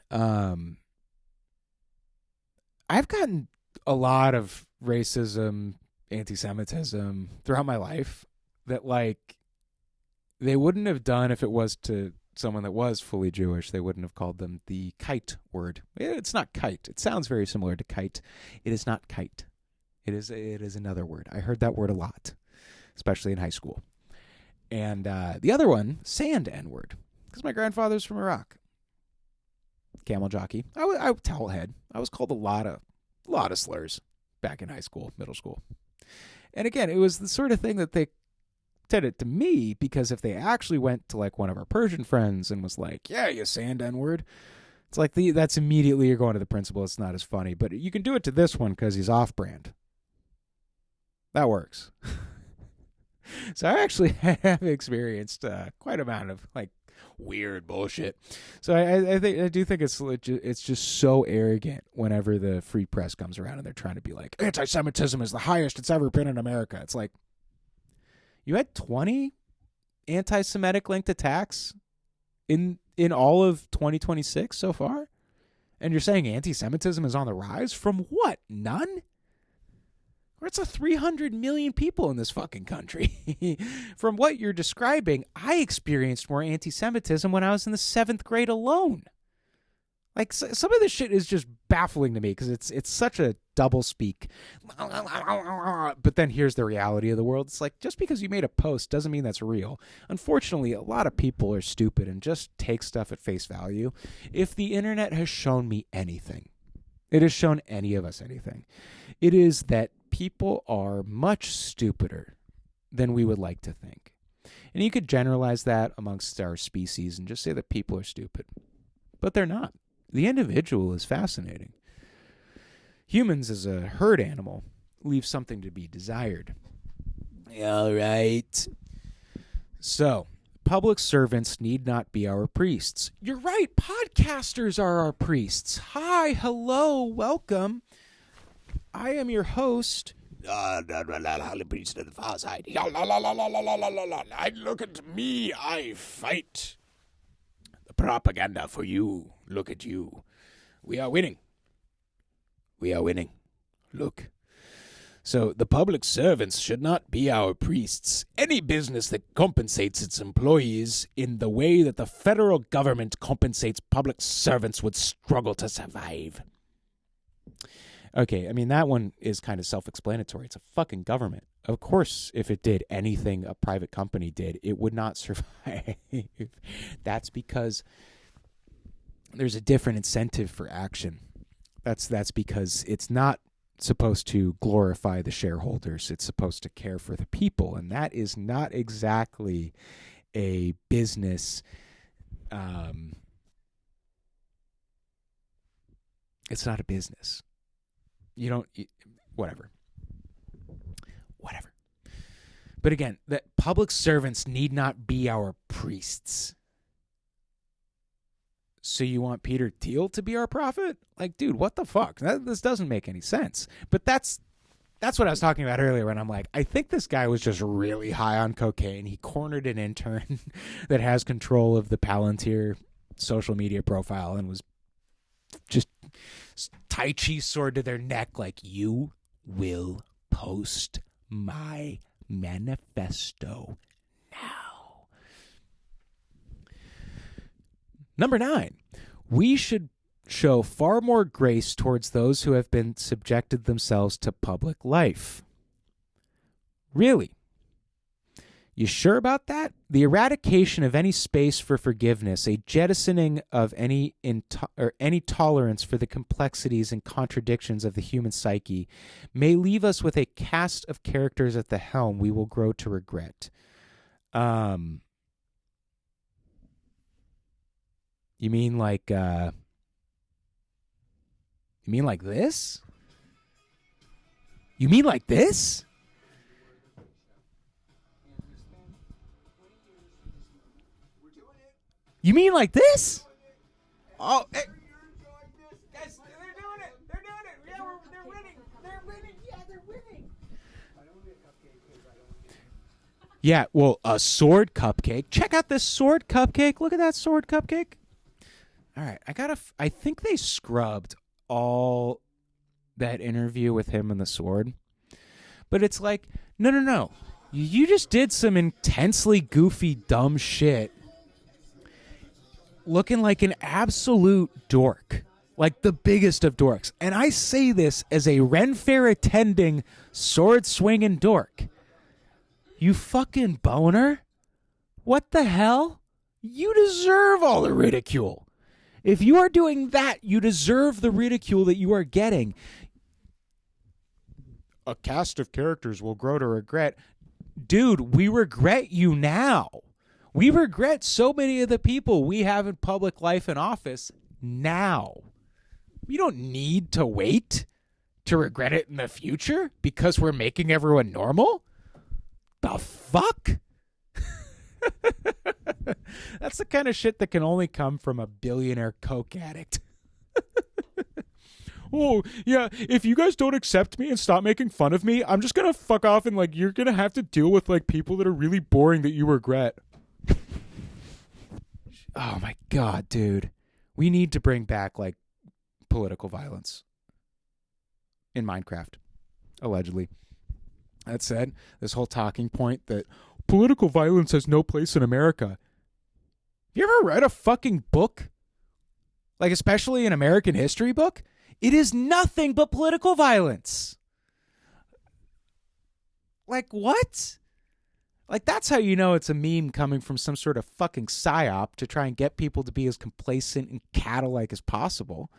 I've gotten a lot of racism, anti-Semitism throughout my life that, like, they wouldn't have done if it was to someone that was fully Jewish. They wouldn't have called them the kite word. It's not kite. It sounds very similar to kite. It is not kite. It is another word. I heard that word a lot, especially in high school. And the other one, sand N-word, because my grandfather's from Iraq. Camel jockey. I towel head. I was called a lot of slurs back in high school, middle school. And again, it was the sort of thing that they said it to me, because if they actually went to like one of our Persian friends and was like, yeah, you sand N-word, it's like that's immediately you're going to the principal. It's not as funny. But you can do it to this one because he's off-brand. That works. So I actually have experienced quite a amount of like weird bullshit. So I do think it's just so arrogant whenever the free press comes around and they're trying to be like, anti-Semitism is the highest it's ever been in America. It's like, you had 20 anti-Semitic linked attacks in all of 2026 so far, and you're saying anti-Semitism is on the rise? From what? None? It's 300 million people in this fucking country. From what you're describing, I experienced more anti-Semitism when I was in the 7th grade alone. Like, some of this shit is just baffling to me because it's such a double speak. But then here's the reality of the world. It's like, just because you made a post doesn't mean that's real. Unfortunately, a lot of people are stupid and just take stuff at face value. If the internet has shown me anything, it has shown any of us anything, it is that people are much stupider than we would like to think. And you could generalize that amongst our species and just say that people are stupid. But they're not. The individual is fascinating. Humans, as a herd animal, leave something to be desired. All right. So, public servants need not be our priests. You're right. Podcasters are our priests. Hi, hello, welcome. I am your host. Priest of the far side. Look at me. I fight. The propaganda for you. Look at you. We are winning. We are winning. Look. So the public servants should not be our priests. Any business that compensates its employees in the way that the federal government compensates public servants would struggle to survive. Okay, I mean, that one is kind of self-explanatory. It's a fucking government. Of course, if it did anything a private company did, it would not survive. That's because there's a different incentive for action. That's because it's not supposed to glorify the shareholders. It's supposed to care for the people, and that is not exactly a business. It's not a business. You don't, whatever. But again, that public servants need not be our priests. So you want Peter Thiel to be our prophet? Like, dude, what the fuck? This doesn't make any sense. But that's what I was talking about earlier when I'm like, I think this guy was just really high on cocaine. He cornered an intern that has control of the Palantir social media profile and was just Tai Chi sword to their neck like, you will post my manifesto now. Number 9, we should show far more grace towards those who have been subjected themselves to public life. Really? You sure about that? The eradication of any space for forgiveness, a jettisoning of any tolerance for the complexities and contradictions of the human psyche, may leave us with a cast of characters at the helm we will grow to regret. You mean like this? You mean like this? You mean like this? Oh, hey. Guys, they're doing it. They're doing it. Yeah, they're winning. They're winning. Yeah, they're winning. Yeah, well, a sword cupcake. Check out this sword cupcake. Look at that sword cupcake. All right, I think they scrubbed all that interview with him and the sword. But it's like, no. You just did some intensely goofy, dumb shit. Looking like an absolute dork. Like the biggest of dorks. And I say this as a Ren Fair attending, sword-swinging dork. You fucking boner. What the hell? You deserve all the ridicule. If you are doing that, you deserve the ridicule that you are getting. A cast of characters will grow to regret. Dude, we regret you now. We regret so many of the people we have in public life and office now. We don't need to wait to regret it in the future because we're making everyone normal. The fuck? That's the kind of shit that can only come from a billionaire coke addict. Oh, yeah, if you guys don't accept me and stop making fun of me, I'm just going to fuck off and, like, you're going to have to deal with, like, people that are really boring that you regret. Oh, my God, dude. We need to bring back, like, political violence in Minecraft, allegedly. That said, this whole talking point that political violence has no place in America. You ever read a fucking book Like, especially in American history book, it is nothing but political violence. Like, what? Like, that's how you know it's a meme coming from some sort of fucking psyop to try and get people to be as complacent and cattle-like as possible.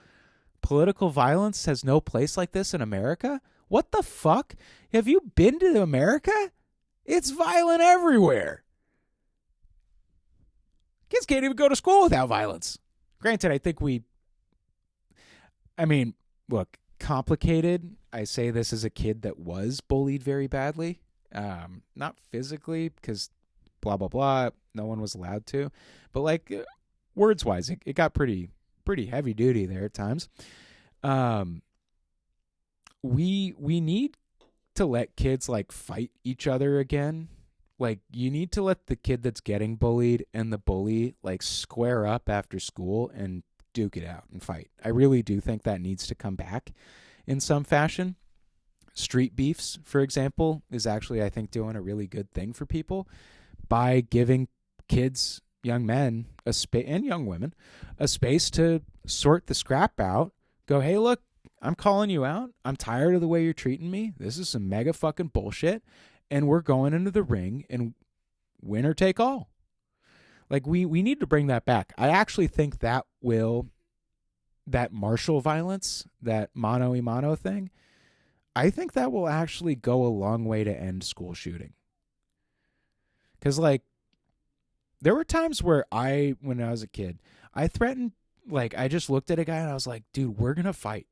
Political violence has no place like this in America? What the fuck? Have you been to America? It's violent everywhere. Kids can't even go to school without violence. Granted, look, complicated. I say this as a kid that was bullied very badly. Not physically, because blah, blah, blah. No one was allowed to. But, like, words-wise, it got pretty heavy duty there at times. We need to let kids, like, fight each other again. Like, you need to let the kid that's getting bullied and the bully, like, square up after school and duke it out and fight. I really do think that needs to come back in some fashion. Street beefs, for example, is actually, I think, doing a really good thing for people by giving kids, young men, and young women, a space to sort the scrap out. Go, hey, look, I'm calling you out. I'm tired of the way you're treating me. This is some mega fucking bullshit. And we're going into the ring and winner take all. Like, we need to bring that back. I actually think that martial violence, that mano a mano thing, I think that will actually go a long way to end school shooting. Because, like, there were times where when I was a kid, I threatened, like, I just looked at a guy and I was like, dude, we're going to fight.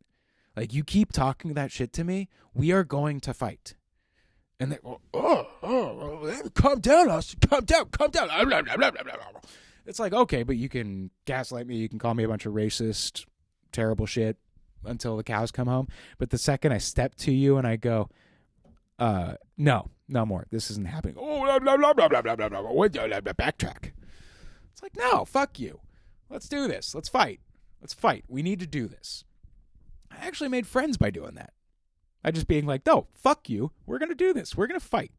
Like, you keep talking that shit to me, we are going to fight. And they, calm down, Austin, calm down. It's like, okay, but you can gaslight me, you can call me a bunch of racist, terrible shit until the cows come home. But the second I step to you and I go, no more, this isn't happening. Backtrack. It's like, no, fuck you. Let's do this. Let's fight. We need to do this. I actually made friends by doing that. By just being like, no, fuck you. We're going to do this. We're going to fight.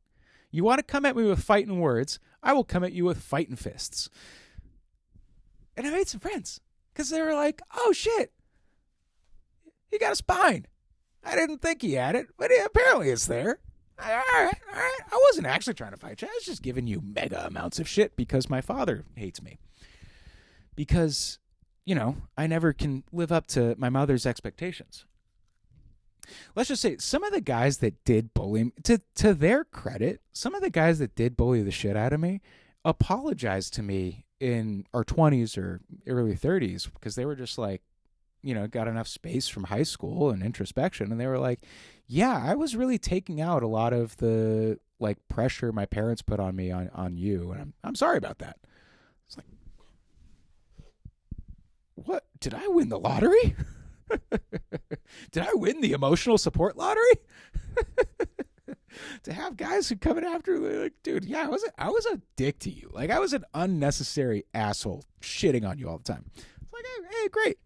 You want to come at me with fighting words? I will come at you with fighting fists. And I made some friends because they were like, oh, shit. He got a spine. I didn't think he had it, but apparently it's there. All right. I wasn't actually trying to fight you. I was just giving you mega amounts of shit because my father hates me. Because, I never can live up to my mother's expectations. Let's just say some of the guys that did bully me, to their credit, some of the guys that did bully the shit out of me apologized to me in our 20s or early 30s because they were just like, got enough space from high school and introspection. And they were like, yeah, I was really taking out a lot of the like pressure my parents put on me on you. And I'm sorry about that. It's like, what? Did I win the lottery? Did I win the emotional support lottery? To have guys who come in after, like, dude, yeah, I was a dick to you. Like, I was an unnecessary asshole shitting on you all the time. It's like,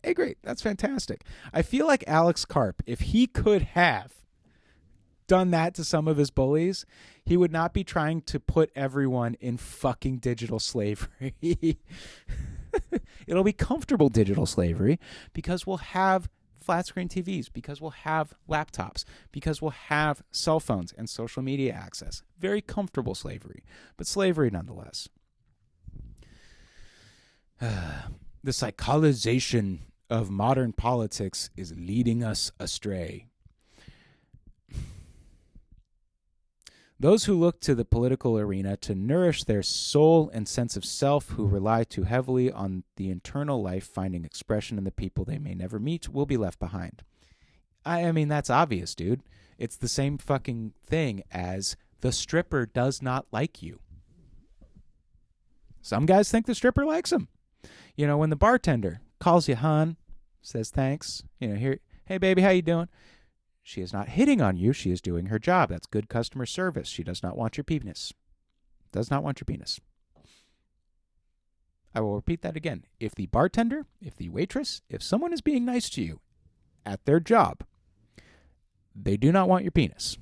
hey, great. That's fantastic. I feel like Alex Karp, if he could have done that to some of his bullies, he would not be trying to put everyone in fucking digital slavery. It'll be comfortable digital slavery because we'll have flat screen TVs, because we'll have laptops, because we'll have cell phones and social media access. Very comfortable slavery, but slavery nonetheless. The psychologization of modern politics is leading us astray. Those who look to the political arena to nourish their soul and sense of self, who rely too heavily on the internal life finding expression in the people they may never meet, will be left behind. I mean, that's obvious, dude. It's the same fucking thing as the stripper does not like you. Some guys think the stripper likes them. When the bartender calls you hon, says thanks, here, hey baby, how you doing? She is not hitting on you. She is doing her job. That's good customer service. She does not want your penis. Does not want your penis. I will repeat that again. If the bartender, if the waitress, if someone is being nice to you at their job, they do not want your penis.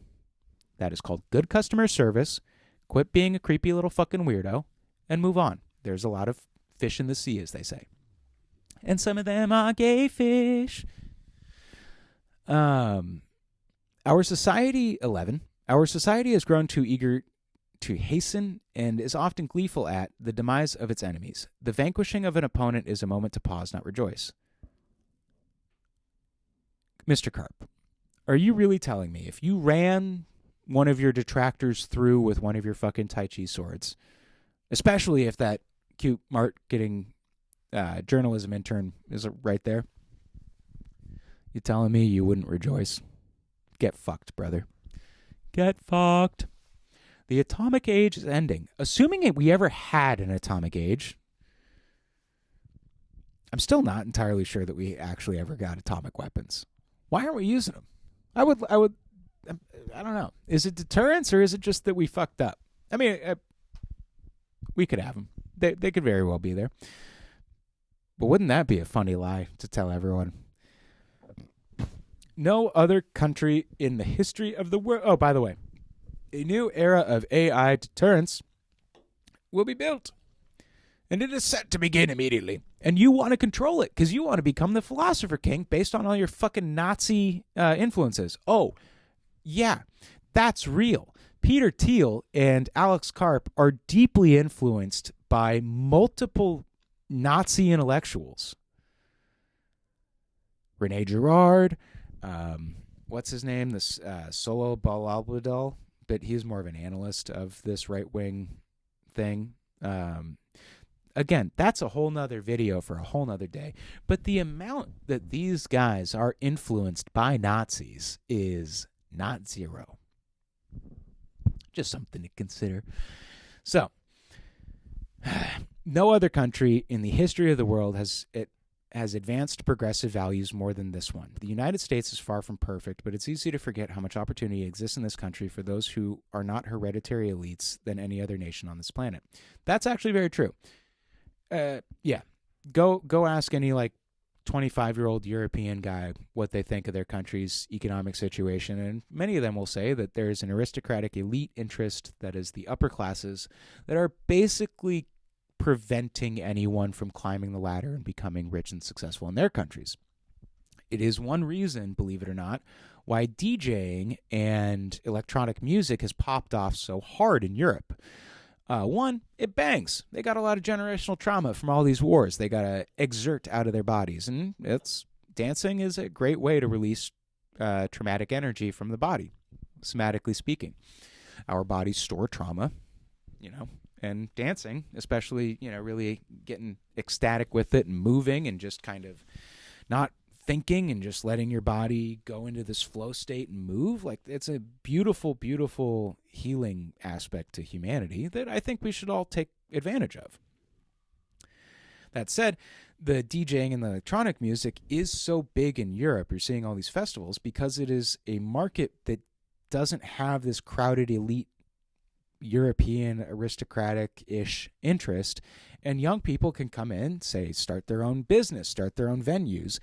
That is called good customer service. Quit being a creepy little fucking weirdo and move on. There's a lot of fish in the sea, as they say. And some of them are gay fish. Our society, 11. Our society has grown too eager to hasten and is often gleeful at the demise of its enemies. The vanquishing of an opponent is a moment to pause, not rejoice. Mr. Carp, are you really telling me if you ran one of your detractors through with one of your fucking Tai Chi swords, especially if that cute marketing journalism intern is right there, you telling me you wouldn't rejoice? Get fucked, brother. Get fucked. The atomic age is ending. Assuming we ever had an atomic age, I'm still not entirely sure that we actually ever got atomic weapons. Why aren't we using them? I don't know. Is it deterrence or is it just that we fucked up? I mean, we could have them. They could very well be there. But wouldn't that be a funny lie to tell everyone? No other country in the history of the world. Oh, by the way, a new era of AI deterrence will be built. And it is set to begin immediately. And you want to control it because you want to become the philosopher king based on all your fucking Nazi influences. Oh, yeah, that's real. Peter Thiel and Alex Karp are deeply influenced by multiple Nazi intellectuals. Rene Girard, what's his name? This Solo Balabadal, but he's more of an analyst of this right-wing thing. Again, that's a whole nother video for a whole nother day. But the amount that these guys are influenced by Nazis is not zero. Just something to consider. So, no other country in the history of the world has advanced progressive values more than this one. The United States is far from perfect, but it's easy to forget how much opportunity exists in this country for those who are not hereditary elites than any other nation on this planet. That's actually very true. Yeah, go ask any 25-year-old European guy what they think of their country's economic situation, and many of them will say that there is an aristocratic elite interest that is the upper classes that are basically preventing anyone from climbing the ladder and becoming rich and successful in their countries. It is one reason, believe it or not, why DJing and electronic music has popped off so hard in Europe. One, it bangs. They got a lot of generational trauma from all these wars. They got to exert out of their bodies. And dancing is a great way to release traumatic energy from the body, somatically speaking. Our bodies store trauma, and dancing, especially, really getting ecstatic with it and moving and just kind of not thinking and just letting your body go into this flow state and move. It's a beautiful, beautiful healing aspect to humanity that I think we should all take advantage of. That said, the DJing and the electronic music is so big in Europe. You're seeing all these festivals because it is a market that doesn't have this crowded elite European aristocratic-ish interest, and young people can come in, say, start their own business, start their own venues,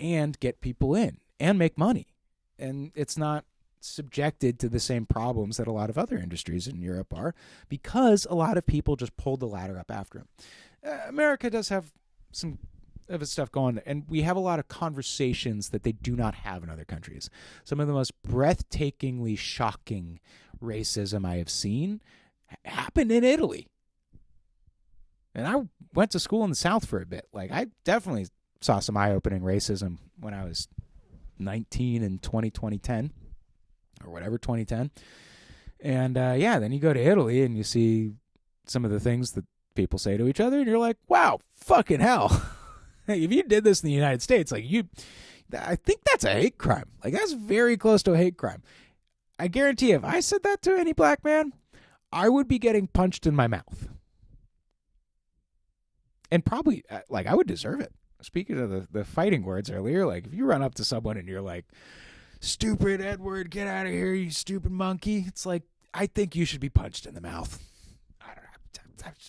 and get people in and make money. And it's not subjected to the same problems that a lot of other industries in Europe are, because a lot of people just pulled the ladder up after them. America does have some of its stuff going, and we have a lot of conversations that they do not have in other countries. Some of the most breathtakingly shocking racism I have seen happened in Italy. And I went to school in the South for a bit. I definitely saw some eye-opening racism when I was 19 in 2010, or whatever, 2010. And then you go to Italy and you see some of the things that people say to each other, and you're like, wow, fucking hell. If you did this in the United States, I think that's a hate crime. That's very close to a hate crime. I guarantee if I said that to any black man, I would be getting punched in my mouth. And probably, I would deserve it. Speaking of the fighting words earlier, if you run up to someone and you're like, stupid Edward, get out of here, you stupid monkey. It's I think you should be punched in the mouth. I don't know.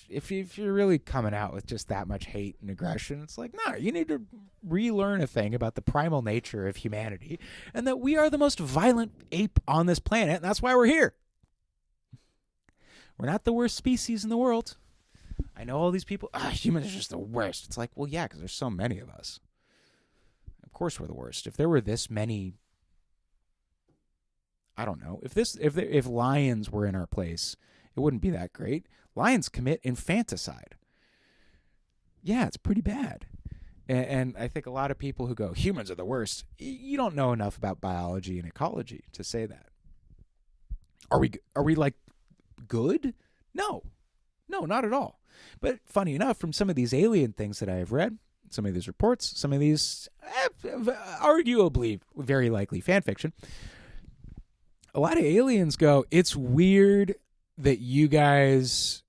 If you're really coming out with just that much hate and aggression, it's no, you need to relearn a thing about the primal nature of humanity and that we are the most violent ape on this planet, and that's why we're here. We're not the worst species in the world. I know all these people. Humans are just the worst. It's like, well, yeah, because there's so many of us. Of course we're the worst. If there were this many, I don't know. If lions were in our place, it wouldn't be that great. Lions commit infanticide. Yeah, it's pretty bad. And I think a lot of people who go, humans are the worst, you don't know enough about biology and ecology to say that. Are we like good? No, not at all. But funny enough, from some of these alien things that I have read, some of these reports, some of these arguably very likely fan fiction, a lot of aliens go, it's weird that you guys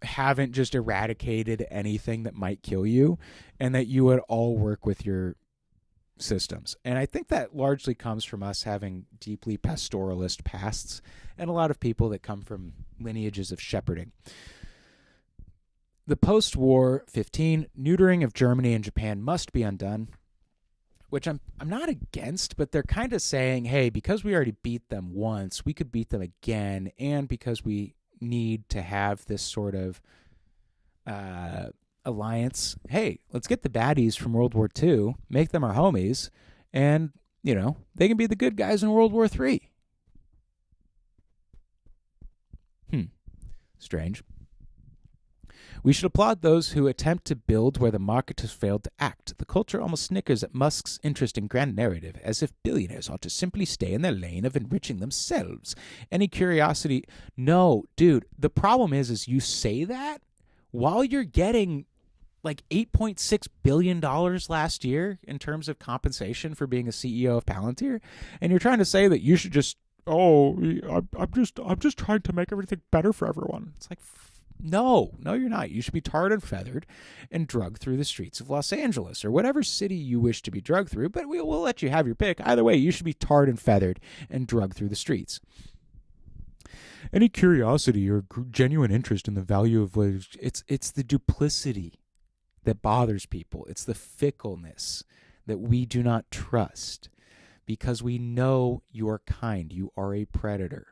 haven't just eradicated anything that might kill you and that you would all work with your systems. And I think that largely comes from us having deeply pastoralist pasts and a lot of people that come from lineages of shepherding. The post-war 15 neutering of Germany and Japan must be undone, which I'm not against, but they're kind of saying, hey, because we already beat them once, we could beat them again, and because we need to have this sort of alliance, hey, let's get the baddies from World War II, make them our homies, and, they can be the good guys in World War III. Strange. We should applaud those who attempt to build where the market has failed to act. The culture almost snickers at Musk's interest in grand narrative, as if billionaires ought to simply stay in their lane of enriching themselves. Any curiosity? No, dude, the problem is you say that while you're getting like $8.6 billion last year in terms of compensation for being a CEO of Palantir, and you're trying to say that you should just, I'm just trying to make everything better for everyone. It's like, no, you're not. You should be tarred and feathered and drugged through the streets of Los Angeles or whatever city you wish to be drugged through, but we'll let you have your pick. Either way, you should be tarred and feathered and drugged through the streets. Any curiosity or genuine interest in the value of it's the duplicity that bothers people. It's the fickleness that we do not trust because we know you are kind. You are a predator.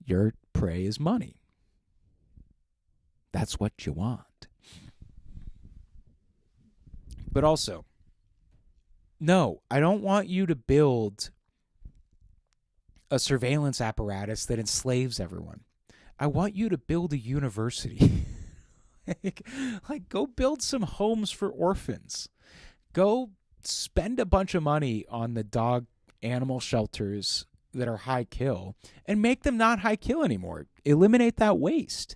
Your prey is money. That's what you want. But also, no, I don't want you to build a surveillance apparatus that enslaves everyone. I want you to build a university. like, go build some homes for orphans. Go spend a bunch of money on the dog animal shelters that are high kill and make them not high kill anymore. Eliminate that waste.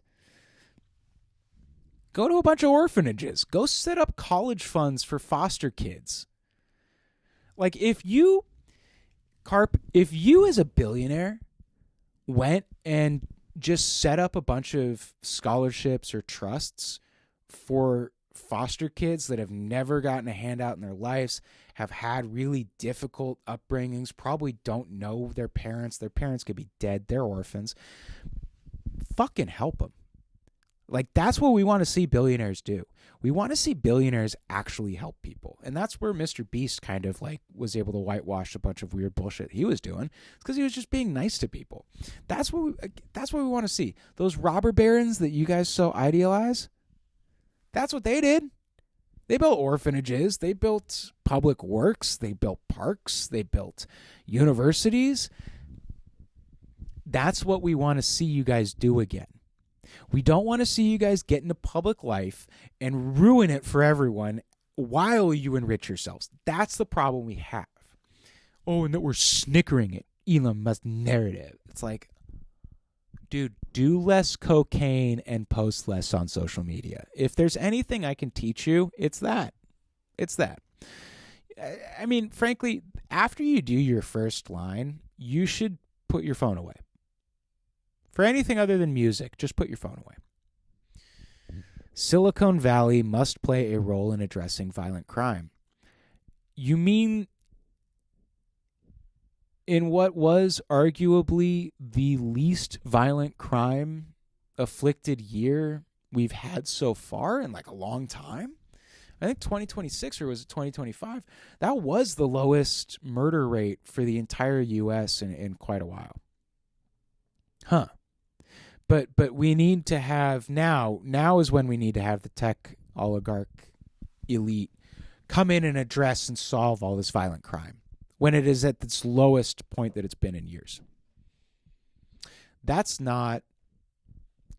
Go to a bunch of orphanages. Go set up college funds for foster kids. Like if you as a billionaire went and just set up a bunch of scholarships or trusts for foster kids that have never gotten a handout in their lives, have had really difficult upbringings, probably don't know their parents could be dead, they're orphans, fucking help them. Like, that's what we want to see billionaires do. We want to see billionaires actually help people. And that's where Mr. Beast kind of like was able to whitewash a bunch of weird bullshit he was doing. It's because he was just being nice to people. That's what we want to see. Those robber barons that you guys so idealize, that's what they did. They built orphanages. They built public works. They built parks. They built universities. That's what we want to see you guys do again. We don't want to see you guys get into public life and ruin it for everyone while you enrich yourselves. That's the problem we have. Oh, and that we're snickering at Elon Musk's narrative. It's like, dude, do less cocaine and post less on social media. If there's anything I can teach you, it's that. It's that. I mean, frankly, after you do your first line, you should put your phone away. For anything other than music, just put your phone away. Silicon Valley must play a role in addressing violent crime. You mean in what was arguably the least violent crime afflicted year we've had so far in like a long time? I think 2026, or was it 2025? That was the lowest murder rate for the entire U.S. in quite a while. Huh. But we need to have now is when we need to have the tech oligarch elite come in and address and solve all this violent crime when it is at its lowest point that it's been in years. That's not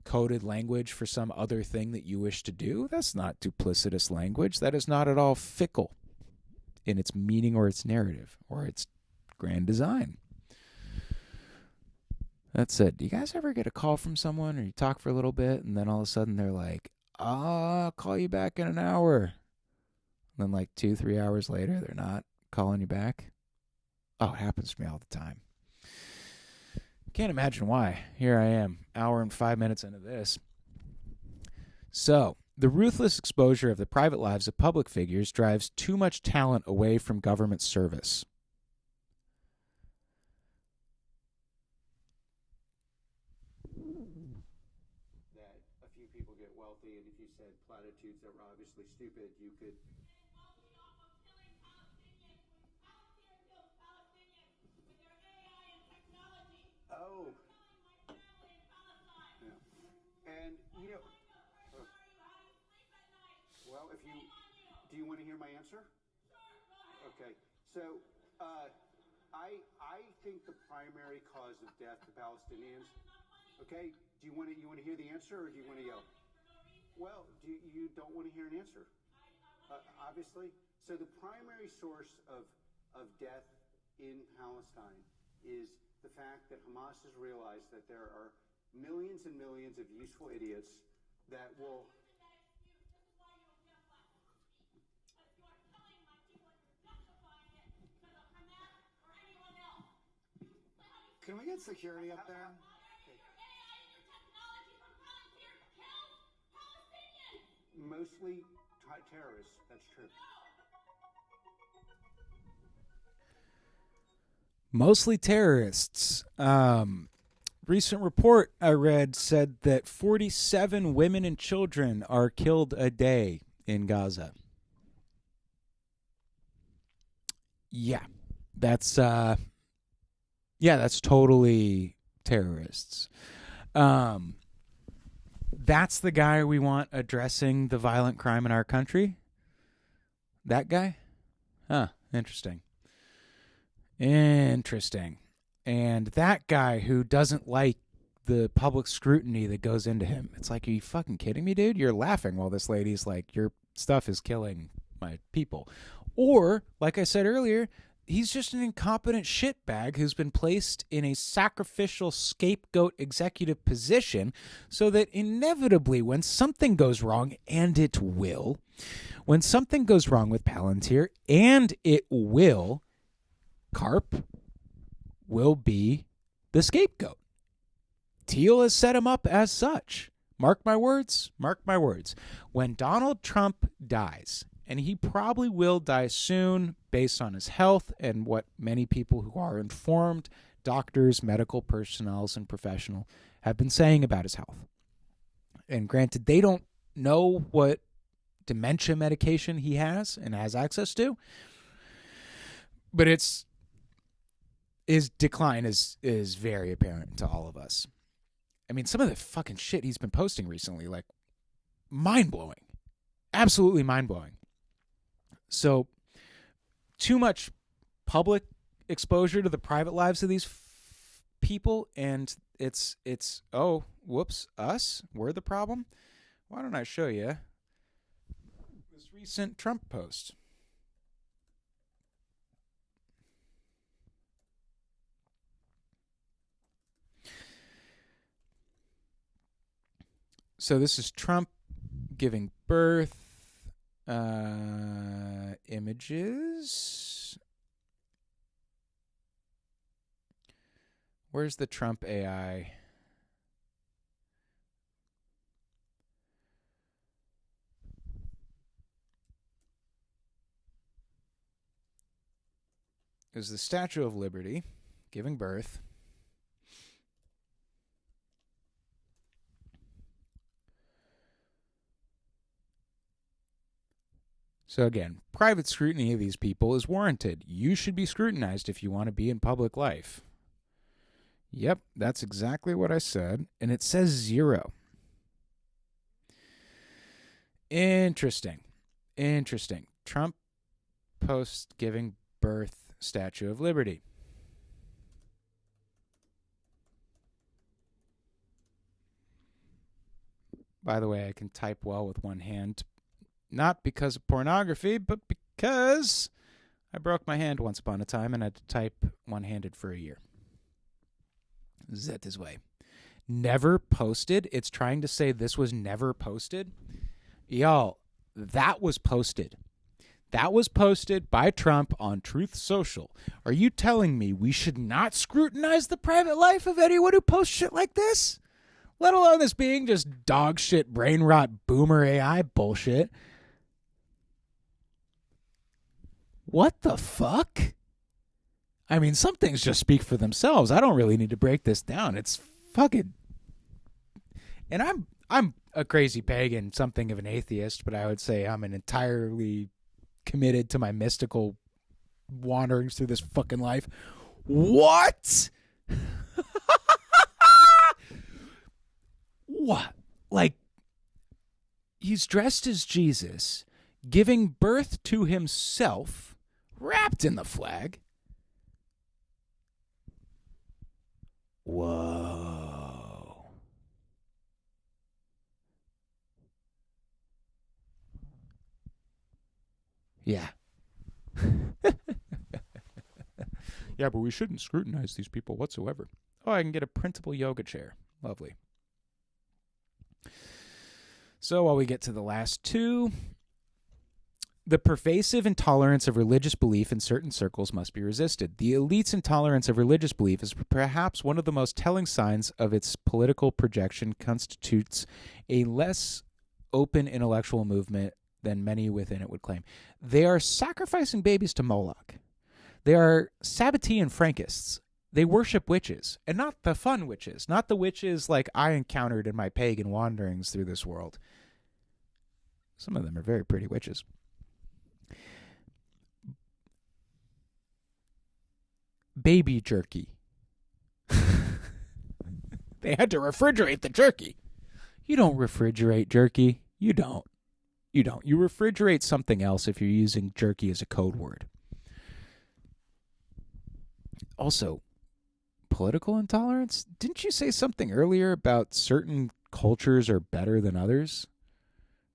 coded language for some other thing that you wish to do. That's not duplicitous language. That is not at all fickle in its meaning or its narrative or its grand design. That's it. Do you guys ever get a call from someone or you talk for a little bit and then all of a sudden they're like, I'll call you back in an hour. And then like 2-3 hours later, they're not calling you back. Oh, it happens to me all the time. Can't imagine why. Here I am, hour and 5 minutes into this. So, the ruthless exposure of the private lives of public figures drives too much talent away from government service. That a few people get wealthy, and if you said platitudes that were obviously stupid, you could. Oh. Yeah. And you know. Well, if you do, you want to hear my answer? Okay. So, I think the primary cause of death to Palestinians. Okay. Do you want to hear the answer, or do you want to yell? Well, you don't want to hear an answer? Obviously. So the primary source of death in Palestine is the fact that Hamas has realized that there are millions and millions of useful idiots that will. Can we get security up there? Mostly terrorists, that's true. Mostly terrorists. Recent report I read said that 47 women and children are killed a day in Gaza. Yeah, that's totally terrorists. That's the guy we want addressing the violent crime in our country? That guy? Huh, interesting. Interesting. And that guy who doesn't like the public scrutiny that goes into him. It's like, are you fucking kidding me, dude? You're laughing while this lady's like, your stuff is killing my people. Or, like I said earlier, he's just an incompetent shitbag who's been placed in a sacrificial scapegoat executive position so that inevitably when something goes wrong, and it will, when something goes wrong with Palantir, and it will, Karp will be the scapegoat. Thiel has set him up as such. Mark my words. Mark my words. When Donald Trump dies, and he probably will die soon based on his health and what many people who are informed, doctors, medical personnel, and professional, have been saying about his health. And granted, they don't know what dementia medication he has and has access to, but his decline is very apparent to all of us. I mean, some of the fucking shit he's been posting recently, like, mind-blowing. Absolutely mind-blowing. So, too much public exposure to the private lives of these people, and it's oh, whoops, us? We're the problem? Why don't I show you this recent Trump post? So this is Trump giving birth. Images. Where's the Trump AI? It was the Statue of Liberty giving birth. So again, private scrutiny of these people is warranted. You should be scrutinized if you want to be in public life. Yep, that's exactly what I said. And it says 0. Interesting. Trump post giving birth Statue of Liberty. By the way, I can type well with one hand. Not because of pornography, but because I broke my hand once upon a time and had to type one-handed for a year. That is way. Never posted. It's trying to say this was never posted. Y'all, that was posted. That was posted by Trump on Truth Social. Are you telling me we should not scrutinize the private life of anyone who posts shit like this? Let alone this being just dog shit, brain rot, boomer AI bullshit. What the fuck? I mean, some things just speak for themselves. I don't really need to break this down. It's fucking... And I'm a crazy pagan, something of an atheist, but I would say I'm an entirely committed to my mystical wanderings through this fucking life. What? What? Like, he's dressed as Jesus, giving birth to himself, wrapped in the flag. Whoa. Yeah. Yeah, but we shouldn't scrutinize these people whatsoever. Oh, I can get a printable yoga chair. Lovely. So while we get to the last two, the pervasive intolerance of religious belief in certain circles must be resisted. The elite's intolerance of religious belief is perhaps one of the most telling signs of its political projection, constitutes a less open intellectual movement than many within it would claim. They are sacrificing babies to Moloch. They are Sabbatean Frankists. They worship witches, and not the fun witches, not the witches like I encountered in my pagan wanderings through this world. Some of them are very pretty witches. Baby jerky. They had to refrigerate the jerky. You don't refrigerate jerky. You don't. You refrigerate something else if you're using jerky as a code word. Also, political intolerance? Didn't you say something earlier about certain cultures are better than others?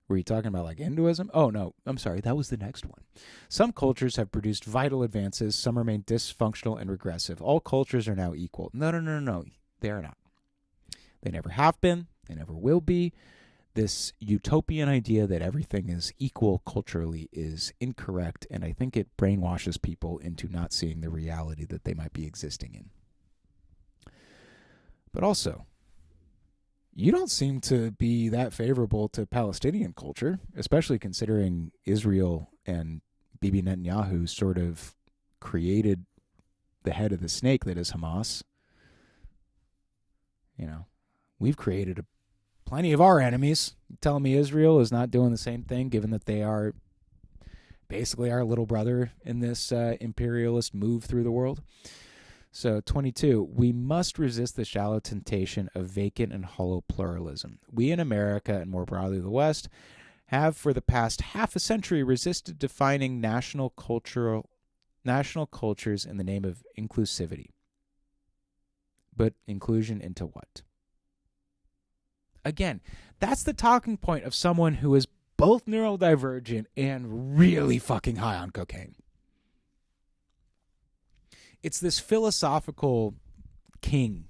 Were you talking about like Hinduism? Oh, no. I'm sorry. That was the next one. Some cultures have produced vital advances. Some remain dysfunctional and regressive. All cultures are now equal. No. They are not. They never have been. They never will be. This utopian idea that everything is equal culturally is incorrect, and I think it brainwashes people into not seeing the reality that they might be existing in. But also, you don't seem to be that favorable to Palestinian culture, especially considering Israel and Bibi Netanyahu sort of created the head of the snake that is Hamas. You know, we've created plenty of our enemies. You're telling me Israel is not doing the same thing, given that they are basically our little brother in this imperialist move through the world? So 22, we must resist the shallow temptation of vacant and hollow pluralism. We in America, and more broadly the West, have for the past half a century resisted defining national cultures in the name of inclusivity. But inclusion into what? Again, that's the talking point of someone who is both neurodivergent and really fucking high on cocaine. It's this philosophical king.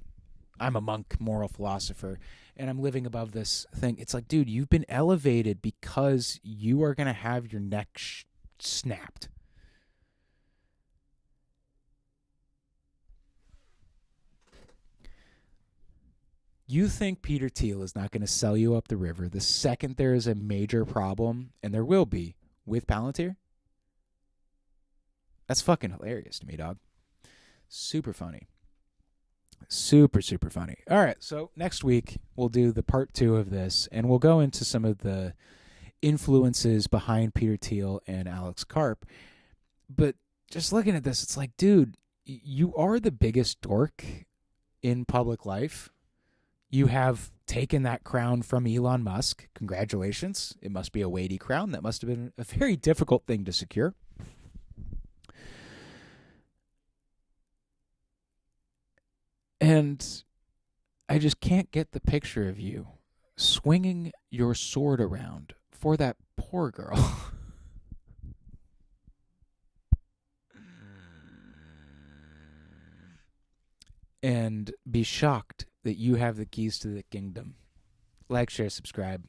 I'm a monk, moral philosopher, and I'm living above this thing. It's like, dude, you've been elevated because you are going to have your neck snapped. You think Peter Thiel is not going to sell you up the river the second there is a major problem, and there will be, with Palantir? That's fucking hilarious to me, dog. Super funny. Super funny. All right, so next week we'll do the part 2 of this, and we'll go into some of the influences behind Peter Thiel and Alex Karp. But just looking at this, it's like, dude, you are the biggest dork in public life. You have taken that crown from Elon Musk. Congratulations. It must be a weighty crown. That must have been a very difficult thing to secure. And I just can't get the picture of you swinging your sword around for that poor girl. And be shocked that you have the keys to the kingdom. Like, share, subscribe.